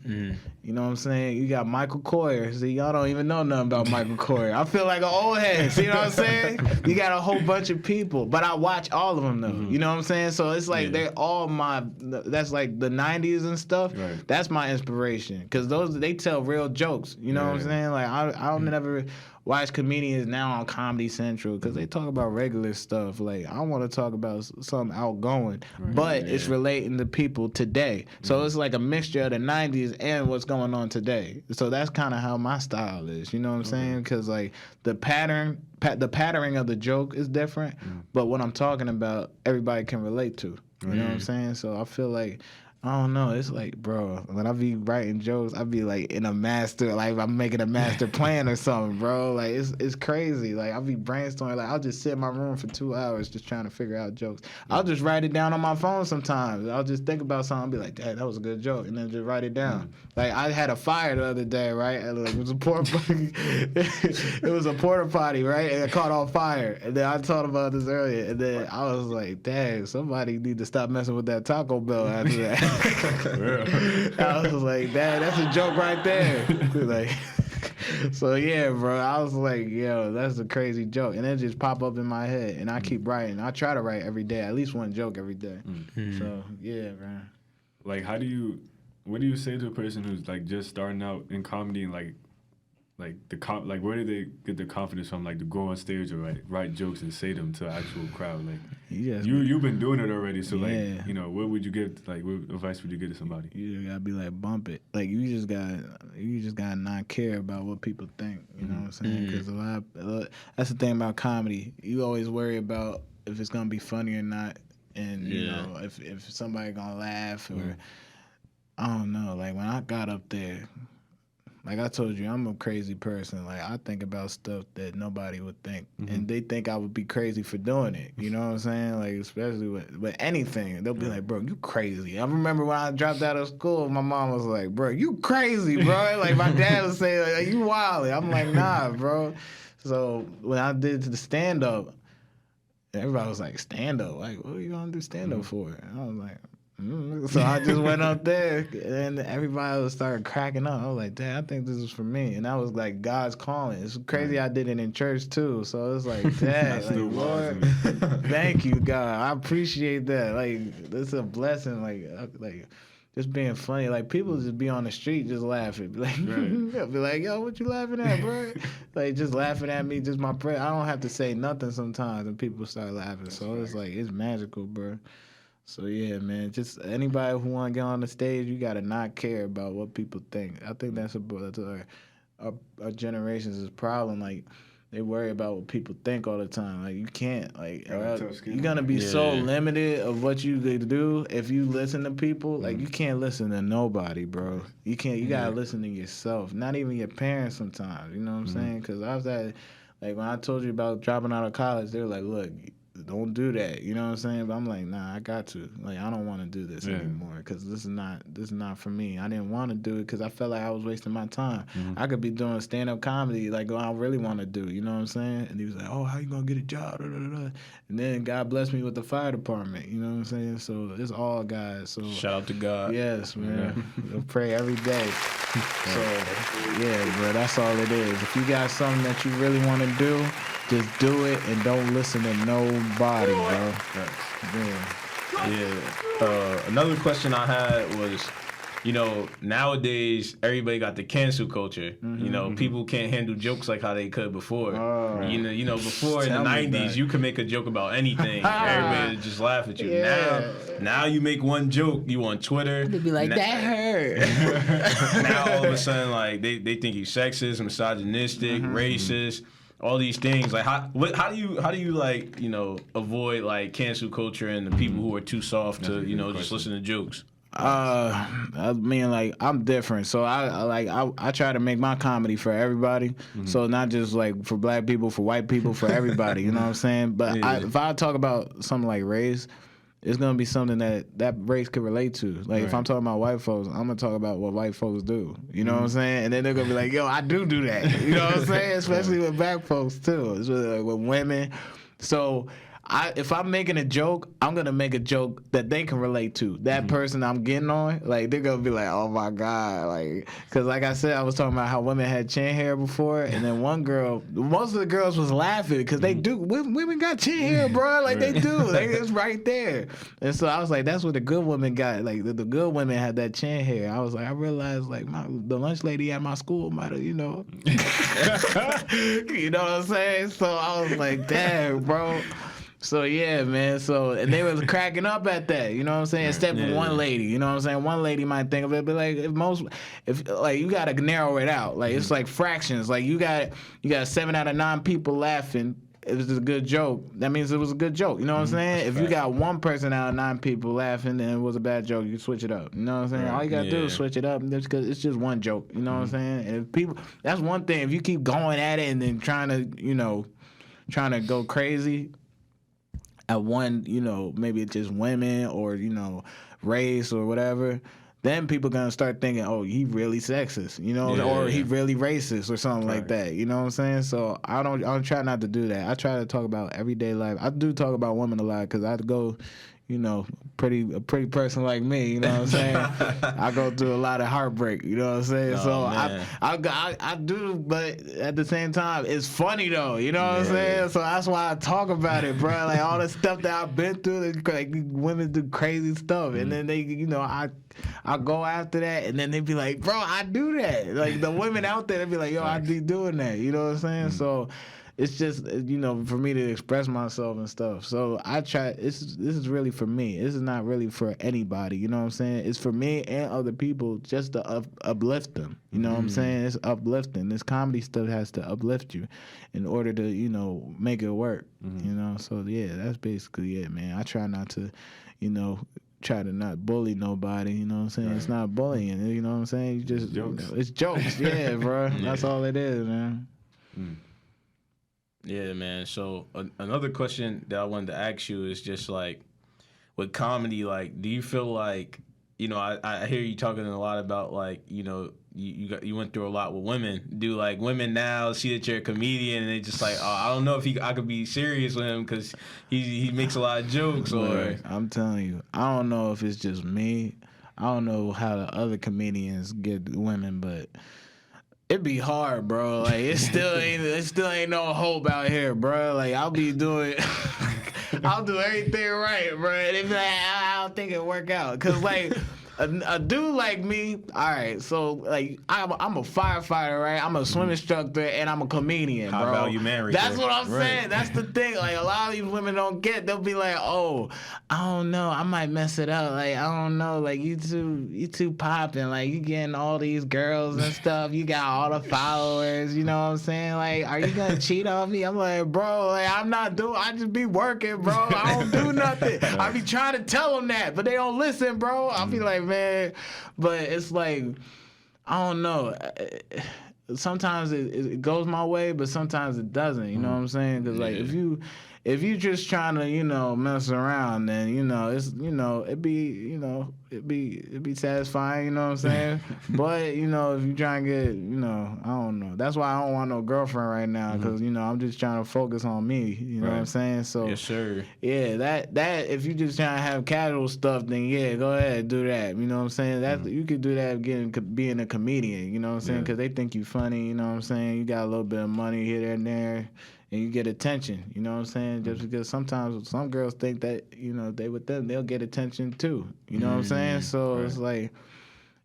You know what I'm saying? You got Michael Coyer. See, y'all don't even know nothing about Michael Coyer. I feel like an old head. See what I'm saying? You got a whole bunch of people. But I watch all of them, though. You know what I'm saying? So it's like they're all that's like the 90s and stuff. Right. That's my inspiration. Because they tell real jokes. You know what I'm saying? Like, I don't never watch comedians now on Comedy Central because they talk about regular stuff. Like, I want to talk about something outgoing, but it's relating to people today. So it's like a mixture of the 90s and what's going on today. So that's kind of how my style is. You know what I'm saying? Because, like, the patterning of the joke is different, but what I'm talking about, everybody can relate to. You know what I'm saying? So I feel like I don't know. It's like, bro, when I be writing jokes, I be like in a master, like I'm making a master plan or something, bro. Like it's crazy. Like I'll be brainstorming. Like I'll just sit in my room for 2 hours just trying to figure out jokes. I'll just write it down on my phone sometimes. I'll just think about something and be like, Dad, that was a good joke, and then just write it down. Like I had a fire the other day, right? And like, it was a porta potty, right? And it caught on fire. And then I talked about this earlier, and then I was like, dang, somebody need to stop messing with that Taco Bell after that. I was like, Dad, that's a joke right there. Like, so yeah, bro. I was like, yo, that's a crazy joke, and it just pop up in my head, and I keep writing. I try to write every day, at least one joke every day. So yeah, man. Like, what do you say to a person who's like just starting out in comedy and like where do they get the confidence from, like to go on stage or write jokes and say them to an actual crowd? Like you've been doing it already, so like what would you give? Like what advice would you give to somebody? You gotta be like, bump it. Like you just gotta not care about what people think. You know what I'm saying? Because that's the thing about comedy. You always worry about if it's gonna be funny or not, and you know if somebody gonna laugh or I don't know. Like when I got up there. Like I told you, I'm a crazy person. Like I think about stuff that nobody would think, and they think I would be crazy for doing it. You know what I'm saying? Like especially with anything, they'll be like, "Bro, you crazy." I remember when I dropped out of school, my mom was like, "Bro, you crazy, bro." Like my dad would say, like, "You wildin'." I'm like, "Nah, bro." So when I did the stand up, everybody was like, "Stand up? Like, what are you gonna do stand up for?" And I was like. So I just went up there, and everybody started cracking up. I was like, "Dad, I think this is for me," and that was like God's calling. It's crazy. I did it in church too, so it's like, Dad, like, Lord, thank you, God. I appreciate that. Like, this is a blessing. Like just being funny. Like people just be on the street just laughing. Like, be like, "Yo, what you laughing at, bro?" Like just laughing at me, just my prayer. I don't have to say nothing sometimes, and people start laughing. So it's like it's magical, bro. So yeah, man, just anybody who want to get on the stage, you gotta not care about what people think. I think that's our generation's problem. Like they worry about what people think all the time. Like you can't, like you're gonna be so limited of what you could do if you listen to people. Like you can't listen to nobody, bro. You can't. You gotta listen to yourself. Not even your parents sometimes. You know what I'm saying? Because I was at, like when I told you about dropping out of college, they were like, "Look, don't do that," you know what I'm saying? But I'm like, nah, I got to. Like, I don't want to do this anymore because this is not for me. I didn't want to do it because I felt like I was wasting my time. I could be doing stand-up comedy like I really want to do, you know what I'm saying? And he was like, "Oh, how you gonna get a job?" And then God blessed me with the fire department, you know what I'm saying? So it's all God. So shout out to God. Yes, man. We'll pray every day. So yeah, bro, that's all it is. If you got something that you really want to do, just do it and don't listen to nobody, bro. Yeah. Another question I had was, you know, nowadays everybody got the cancel culture. You know, people can't handle jokes like how they could before. You know, before in the 90s, you could make a joke about anything. Everybody would just laugh at you. Now you make one joke, you on Twitter. They'd be like, "That hurt." Now all of a sudden, like they think you sexist, misogynistic, racist. All these things, like how do you like, you know, avoid like cancel culture and the people who are too soft to, you know, just listen to jokes? I mean, like I'm different, so I try to make my comedy for everybody. So not just like for black people, for white people, for everybody. You know what I'm saying? But if I talk about something like race, it's gonna be something that race could relate to. Like if I'm talking about white folks, I'm gonna talk about what white folks do. You know what I'm saying? And then they're gonna be like, "Yo, I do that." You know what I'm saying? Especially with black folks too. It's really like with women. So if I'm making a joke, I'm gonna make a joke that they can relate to. That person I'm getting on, like they're gonna be like, "Oh my God," like, because like I said, I was talking about how women had chin hair before, and then one girl, most of the girls was laughing because they do. Women got chin hair, bro, like they do, like it's right there. And so I was like, that's what the good women got. Like the good women had that chin hair. I was like, I realized like the lunch lady at my school might have, you know, you know what I'm saying. So I was like, damn, bro. So yeah, man. So and they was cracking up at that, you know what I'm saying? Except for one lady, you know what I'm saying? One lady might think of it, but like if like you gotta narrow it out. Like it's like fractions. Like you got 7 out of 9 people laughing, it was a good joke, that means it was a good joke. You know what I'm saying? If you got one person out of 9 people laughing and it was a bad joke, you switch it up. You know what I'm saying? All you gotta do is switch it up, because it's just one joke. You know what I'm saying? And if people, that's one thing. If you keep going at it and then trying to go crazy at one, maybe it's just women or race or whatever, then people gonna start thinking, oh, he really sexist, or he really racist or something like that. You know what I'm saying? So I don't try not to do that. I try to talk about everyday life. I do talk about women a lot because I go, a pretty person like me, you know what I'm saying? I go through a lot of heartbreak, you know what I'm saying? I do, but at the same time, it's funny though, you know what I'm saying? So that's why I talk about it, bro. Like all the stuff that I've been through, like women do crazy stuff, and then they, I go after that, and then they be like, bro, I do that. Like the women out there, they be like, yo, I be doing that, you know what I'm saying? So it's just, for me to express myself and stuff. So I try, this is really for me. This is not really for anybody, you know what I'm saying? It's for me and other people just to uplift them, you know what I'm saying? It's uplifting. This comedy stuff has to uplift you in order to, make it work, So, yeah, that's basically it, man. I try not to, try to not bully nobody, you know what I'm saying? Right. It's not bullying, you know what I'm saying? You just, it's jokes, yeah, bro. That's all it is, man. Yeah, man. So another question that I wanted to ask you is just like, with comedy, like, do you feel like, I hear you talking a lot about like, you went through a lot with women. Do like women now see that you're a comedian and they just like, oh, I don't know if I could be serious with him because he makes a lot of jokes, or I'm telling you, I don't know if it's just me. I don't know how the other comedians get women, but it be hard, bro. Like it still ain't no hope out here, bro. Like I'll be doing, I'll do everything right, bro. And they be like, I don't think it'll work out, cause like a dude like me, all right. So like I'm a firefighter, right? I'm a swim instructor, and I'm a comedian, bro. High value man, right? That's what I'm saying. That's the thing. Like a lot of these women don't get. They'll be like, oh, I don't know, I might mess it up. Like I don't know, like you too popping. Like you getting all these girls and stuff. You got all the followers. You know what I'm saying? Like, are you gonna cheat on me? I'm like, bro, like I'm not doing. I just be working, bro. I don't do nothing. I be trying to tell them that, but they don't listen, bro. I be like, man, but it's like, I don't know. Sometimes it goes my way, but sometimes it doesn't. You know what I'm saying? Because like if you just trying to mess around, then it'd be satisfying. You know what I'm saying? But if you try and get I don't know. That's why I don't want no girlfriend right now, because I'm just trying to focus on me. You know what I'm saying? So yes, sir. Yeah, that if you just trying to have casual stuff, then yeah, go ahead, do that. You know what I'm saying? That you could do that being a comedian. You know what I'm saying? Because they think you funny. You know what I'm saying? You got a little bit of money here and there, and you get attention. You know what I'm saying? Just because sometimes some girls think that they with them, they'll get attention too. You know what I'm saying? So it's like,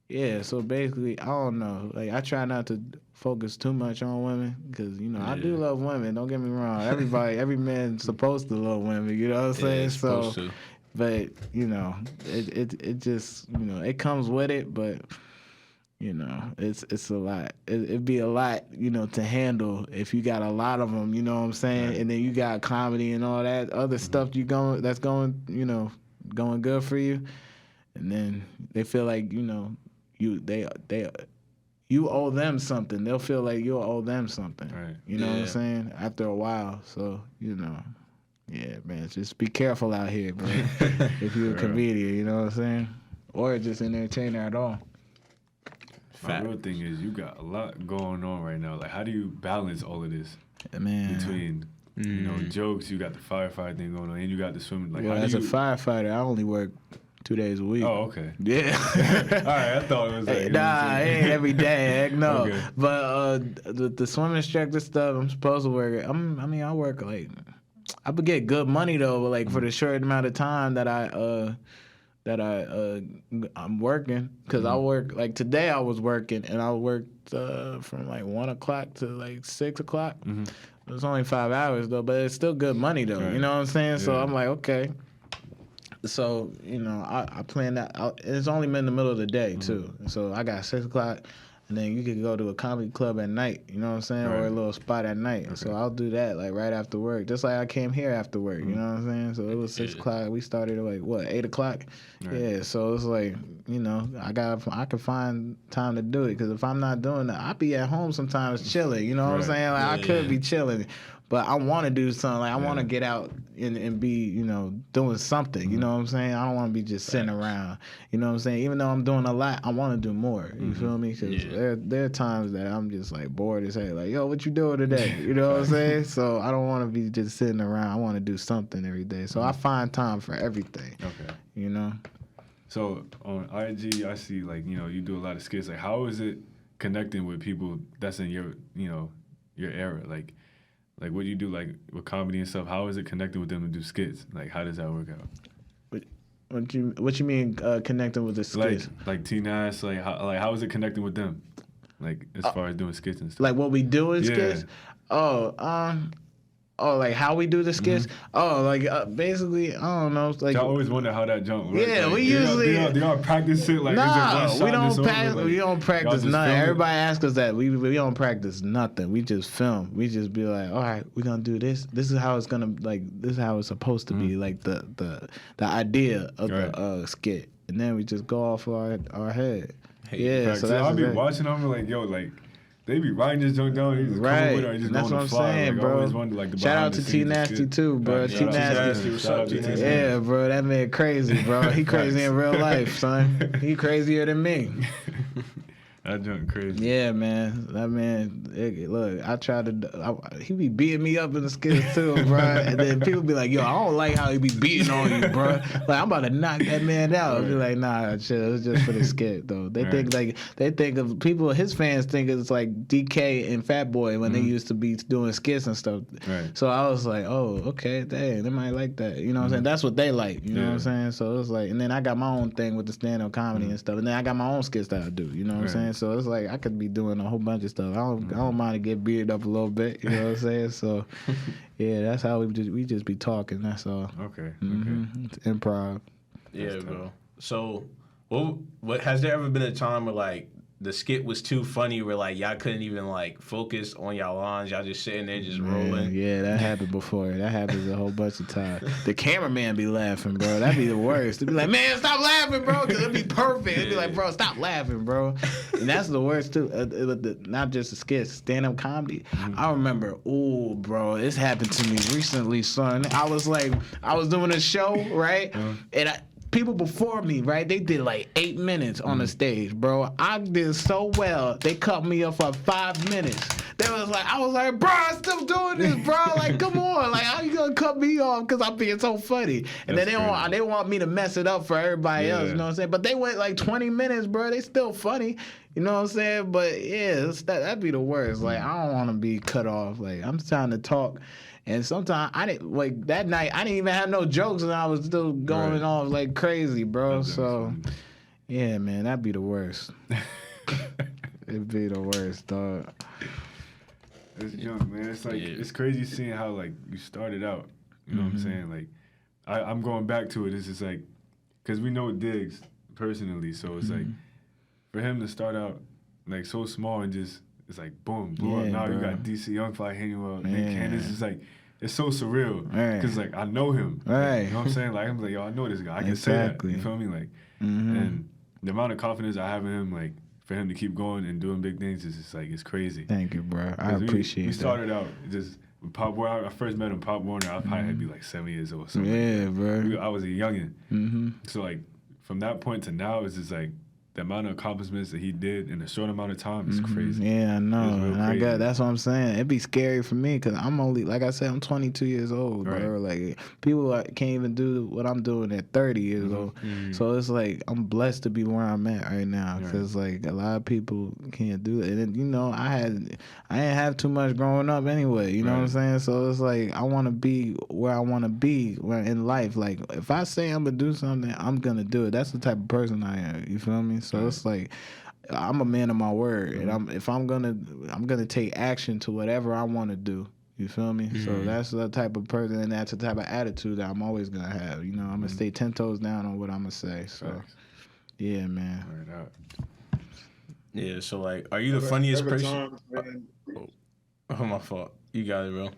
yeah. So basically, I don't know. Like I try not to focus too much on women, because I do love women. Don't get me wrong. Every man's supposed to love women. You know what I'm saying? So, but it just it comes with it, but. It's a lot. It'd be a lot, to handle if you got a lot of them. You know what I'm saying? Right. And then you got comedy and all that other stuff that's going good for you, and then they feel like you owe them something. They'll feel like you owe them something. Right. You know what I'm saying? After a while, so yeah, man, just be careful out here, man. If you're a comedian, you know what I'm saying, or just an entertainer at all. My real thing is you got a lot going on right now. Like, how do you balance all of this? Man. Between, jokes, you got the firefighter thing going on, and you got the swimming. Like, as a firefighter, I only work 2 days a week. Oh, okay. Yeah. All right, I thought it was like... Nah, it ain't every day. Heck no. Okay. But the swim instructor stuff, I'm supposed to work. I work, like... I would get good money, though, but, like, for the short amount of time that I'm working, because I work, like today I was working, and I worked from like 1 o'clock to like 6 o'clock. It was only 5 hours though, but it's still good money though. Right. You know what I'm saying? Yeah. So I'm like, okay. So I planned that out. It's only been in the middle of the day too. So I got 6 o'clock. and then you could go to a comedy club at night, you know what I'm saying, or a little spot at night. So I'll do that like right after work, just like I came here after work, you know what I'm saying. So it was 6 o'clock. We started at like 8 o'clock. Yeah, so it's like, you know, I can find time to do it, because if I'm not doing that, I be at home sometimes chilling, you know what I'm saying. Like I could be chilling. But I want to do something. Like I want to get out and be, you know, doing something. You know what I'm saying? I don't want to be just sitting around. You know what I'm saying? Even though I'm doing a lot, I want to do more. You feel me? Because there are times that I'm just like bored as hell. Like, yo, what you doing today? You know what I'm saying? So I don't want to be just sitting around. I want to do something every day. So I find time for everything. Okay. You know? So on IG, I see, like, you know, you do a lot of skits. Like, how is it connecting with people that's in your, you know, your era? Like what do you do, like, with comedy and stuff? How is it connecting with them to do skits? Like, how does that work out? What you mean connecting with the skits? Like T-Nas, how is it connecting with them? Like, as far as doing skits and stuff. Like what we do in skits? Like how we do the skits? Basically, I don't know. Like, I always wonder how that jump works. Yeah, like, we usually do y'all practice it? Like, we don't practice nothing. Everybody asks us that. We don't practice nothing. We just film. We just be like, all right, we're gonna do this. This is how it's gonna, like, this is how it's supposed to be. Like the idea of the skit, and then we just go off our head. So I'll be watching them like, yo, like, they be writing this junk down. Just right. With her, just that's what I'm saying, like, bro. I always wonder, like, the shout out to T Nasty too, bro. T Nasty. Yeah, bro. That man crazy, bro. He crazy in real life, son. He crazier than me. That junk crazy. Yeah, man. That man, look, I try to, he be beating me up in the skits too, bro. And then people be like, yo, I don't like how he be beating on you, bro. Like, I'm about to knock that man out. Right. Be like, nah, chill. It's just for the skit, though. They think of people, his fans think it's like DK and Fat Boy when they used to be doing skits and stuff. Right. So I was like, oh, okay, dang, they might like that. You know what I'm saying? That's what they like. You know what I'm saying? So it's like, and then I got my own thing with the stand-up comedy and stuff. And then I got my own skits that I do. You know what I'm saying? So it's like I could be doing a whole bunch of stuff. I don't mind to get beat up a little bit. You know what I'm saying? So yeah, that's how we just be talking. That's all. Okay. It's improv. Yeah, bro. So what has there ever been a time where, like, the skit was too funny where, like, y'all couldn't even, like, focus on y'all lines? Y'all just sitting there just rolling? Yeah, that happened before. That happens a whole bunch of times. The cameraman be laughing, bro. That'd be the worst. They'd be like, man, stop laughing, bro, because it'd be perfect. It'd be like, bro, stop laughing, bro. And that's the worst, too. Not just the skits, stand-up comedy. I remember, bro, this happened to me recently, son. I was doing a show, right? And people before me, right, they did like 8 minutes on the stage, bro. I did so well, they cut me off for 5 minutes. I was like, bro, I'm still doing this, bro. Like, come on, like, how you gonna cut me off because I'm being so funny? And then they want me to mess it up for everybody else, you know what I'm saying? But they went like 20 minutes, bro. They still funny, you know what I'm saying? But yeah, that'd be the worst. Like, I don't want to be cut off. Like, I'm trying to talk. And sometimes that night I didn't even have no jokes, and I was still going off like crazy, bro. So, yeah, man, that'd be the worst. It'd be the worst, dog. It's junk, man. It's like it's crazy seeing how, like, you started out. You know what I'm saying? Like, I'm going back to it. It's just like, because we know Diggz personally, so it's like for him to start out like so small and just. It's like, boom, blew up. Now you got DC Young Fly hanging out, Nick Cannon. It's like, it's so surreal. Because, like, I know him. Like, you know what I'm saying? Like, I'm like, yo, I know this guy. I can say that. You feel me? Like, and the amount of confidence I have in him, like, for him to keep going and doing big things is just, like, it's crazy. Thank you, bro. I appreciate that. We started out just, with Pop Warner. I first met him, Pop Warner. I probably had to be, like, 7 years old or something. Yeah, bro. I was a youngin'. So, like, from that point to now, it's just, like, the amount of accomplishments that he did in a short amount of time is crazy. Yeah, I know. And that's what I'm saying. It'd be scary for me because I'm only, like I said, I'm 22 years old, bro. Like, people can't even do what I'm doing at 30 years old. So it's like, I'm blessed to be where I'm at right now because, like, a lot of people can't do it. And then, you know, I didn't have too much growing up anyway, you know what I'm saying? So it's like, I want to be where I want to be in life. Like, if I say I'm going to do something, I'm going to do it. That's the type of person I am. You feel me? So it's like, I'm a man of my word, and I'm gonna take action to whatever I want to do. You feel me? So that's the type of person, and that's the type of attitude that I'm always gonna have. You know, I'm gonna stay 10 toes down on what I'm gonna say. So, yeah, man. Yeah, so like, are you the funniest There were person? times, man, Oh, my fault. You got it, bro.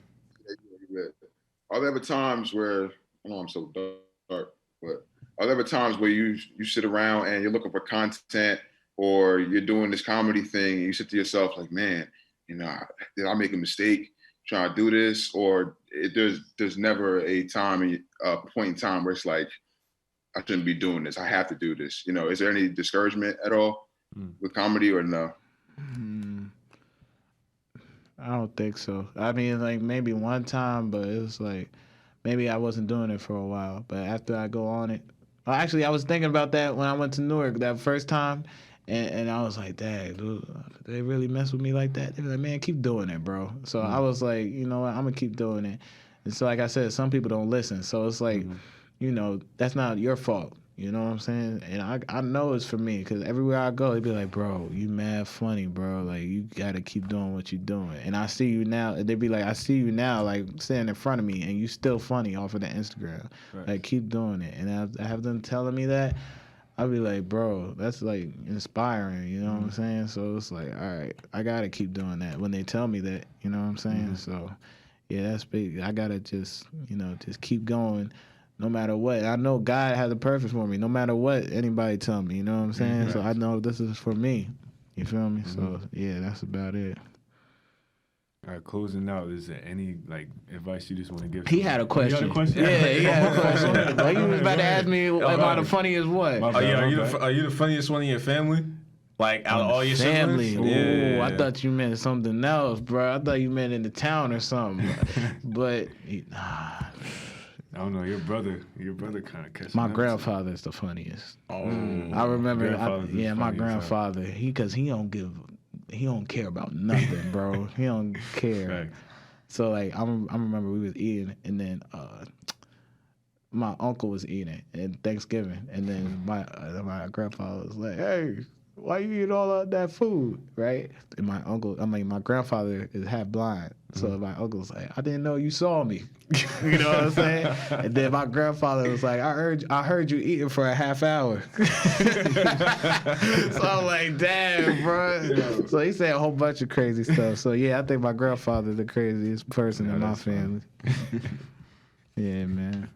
are there ever times where I know I'm so dark, but are there ever times where you sit around and you're looking for content or you're doing this comedy thing and you sit to yourself like, man, did I make a mistake trying to do this? Or there's never a point in time where it's like, I shouldn't be doing this. I have to do this. Is there any discouragement at all with comedy or no? I don't think so. I mean, like maybe one time, but it was like maybe I wasn't doing it for a while. But after I go on it, actually, I was thinking about that when I went to Newark that first time, and I was like, dang, dude, they really mess with me like that? They were like, man, keep doing it, bro. So I was like, you know what, I'm gonna keep doing it. And so, like I said, some people don't listen. So it's like, that's not your fault. You know what I'm saying? And I know it's for me because everywhere I go, they be like, bro, you mad funny, bro. Like, you got to keep doing what you're doing. And I see you now. They be like, I see you now, like, standing in front of me, and you still funny off of the Instagram. Right. Like, keep doing it. And I have them telling me that. I be like, bro, that's, like, inspiring. You know what I'm saying? So it's like, all right, I got to keep doing that when they tell me that. You know what I'm saying? So, yeah, that's big. I got to just keep going. No matter what. I know God has a purpose for me, no matter what anybody tell me, you know what I'm saying? Right. So I know this is for me. You feel me? So, yeah, that's about it. All right, closing out, is there any, like, advice you just want to give? He had a question. You had a question? Yeah, he had a question. Like, you was about to ask me, am I the funniest what? Are you the funniest one in your family? Like, out of all your family? siblings? Yeah. I thought you meant something else, bro. I thought you meant in the town or something. But, nah. I don't know. Your brother kind of catches. My grandfather is the funniest. Oh, I remember. My grandfather. Because he don't care about nothing, bro. He don't care. Right. So like, I remember we was eating, and then my uncle was eating at Thanksgiving, and then my grandfather was like, "Hey, why you eat all of that food?" Right? And my grandfather is half blind. So my uncle's like, I didn't know you saw me. You know what I'm saying? And then my grandfather was like, I heard you eating for a half hour. So I'm like, damn, bro. So he said a whole bunch of crazy stuff. So yeah, I think my grandfather's the craziest person in my family. Yeah, man.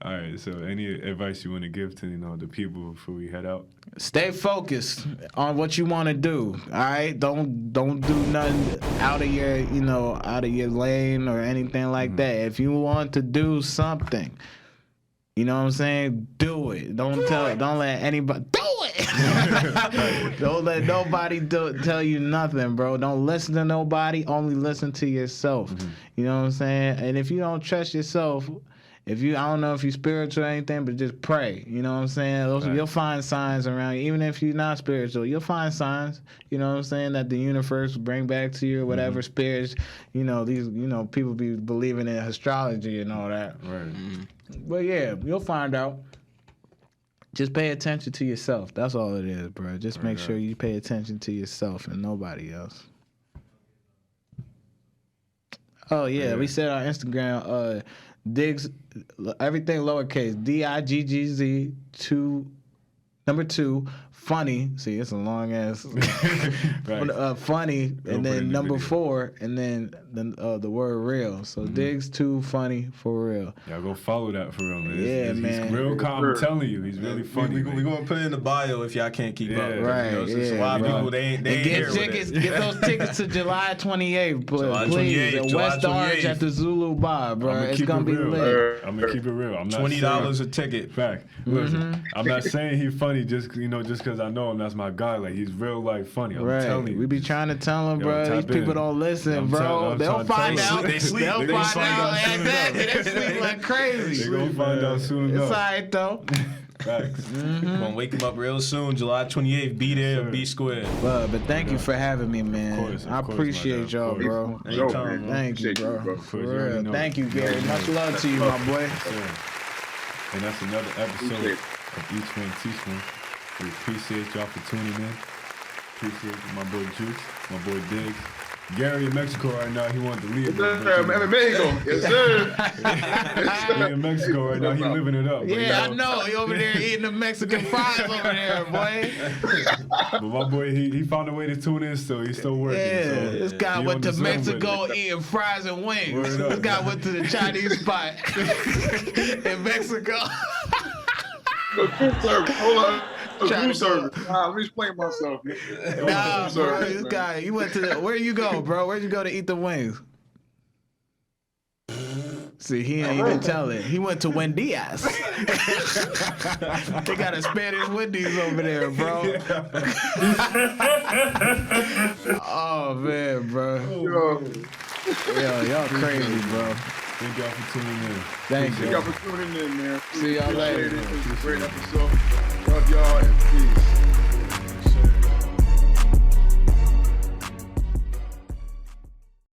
All right, so any advice you want to give to the people before we head out? Stay focused on what you want to do. All right, don't do nothing out of your lane or anything like that. If you want to do something, you know what I'm saying, do it. Don't let anybody do it. Don't let nobody tell you nothing, bro. Don't listen to nobody. Only listen to yourself. You know what I'm saying? And if you don't trust yourself, I don't know if you're spiritual or anything, but just pray. You know what I'm saying? You'll find signs around you. Even if you're not spiritual, you'll find signs, you know what I'm saying, that the universe will bring back to you or whatever spirits, these, people be believing in astrology and all that. Right. But yeah, you'll find out. Just pay attention to yourself. That's all it is, bro. Just make sure you pay attention to yourself and nobody else. Oh, yeah. We said on Instagram, Diggz, everything lowercase, Diggz 2 funny. See, it's a long ass. Right. Funny, and then number 4, and then the word real. So Diggz 2 funny for real. Y'all go follow that for real, man. Yeah, man. He's real calm. I'm telling you, he's really funny. We're gonna put it in the bio if y'all can't keep up. Right. A lot of people they ain't get tickets. Get those tickets to July 28th, please. At West Orange at the Zulu Bar, bro. It's gonna be lit. I'm gonna keep it real. I'm not $20 a ticket. Fact. Listen, I'm not saying he's funny just because I know him. That's my guy. Like, he's real life funny. I'm telling you. We be trying to tell him, bro. These people don't listen, bro. They'll find out. They sleep. They'll find out. Exactly. They sleep like crazy. They're gonna find out soon enough. It's all right though. Facts. Gonna wake him up real soon, July 28th. Be there, be square. But thank you for having me, man. I appreciate y'all, bro. Thank you, bro. For real. Thank you, Gary. Much love to you, my boy. And that's another episode of Each One Teach One. We appreciate y'all for tuning in. Appreciate my boy Jukes, my boy Diggz, Gary in Mexico right now. He wanted to leave. Mexico. Yes, sir. He in Mexico right now. He living it up. But, Yeah, I know. He over there eating the Mexican fries over there, boy. But my boy, he found a way to tune in still. He's still working. Yeah, So this guy he went on to the Zoom Mexico with it. eating fries and wings. Word up. This guy went to the Chinese spot in Mexico. Room service. Hold on. Trying Room to service. Let me explain myself. Nah, Room bro, service, this man. guy, he went to the, where you go, bro? Where'd you go to eat the wings? See, he ain't even telling. He went to Wendy's. They got a Spanish Wendy's over there, bro. Oh, man, bro. Yo, Yo, y'all crazy, bro. Thank y'all for tuning in. Thank thank you. y'all for tuning in, man. See y'all later. Appreciate it. It was a great episode. Y'all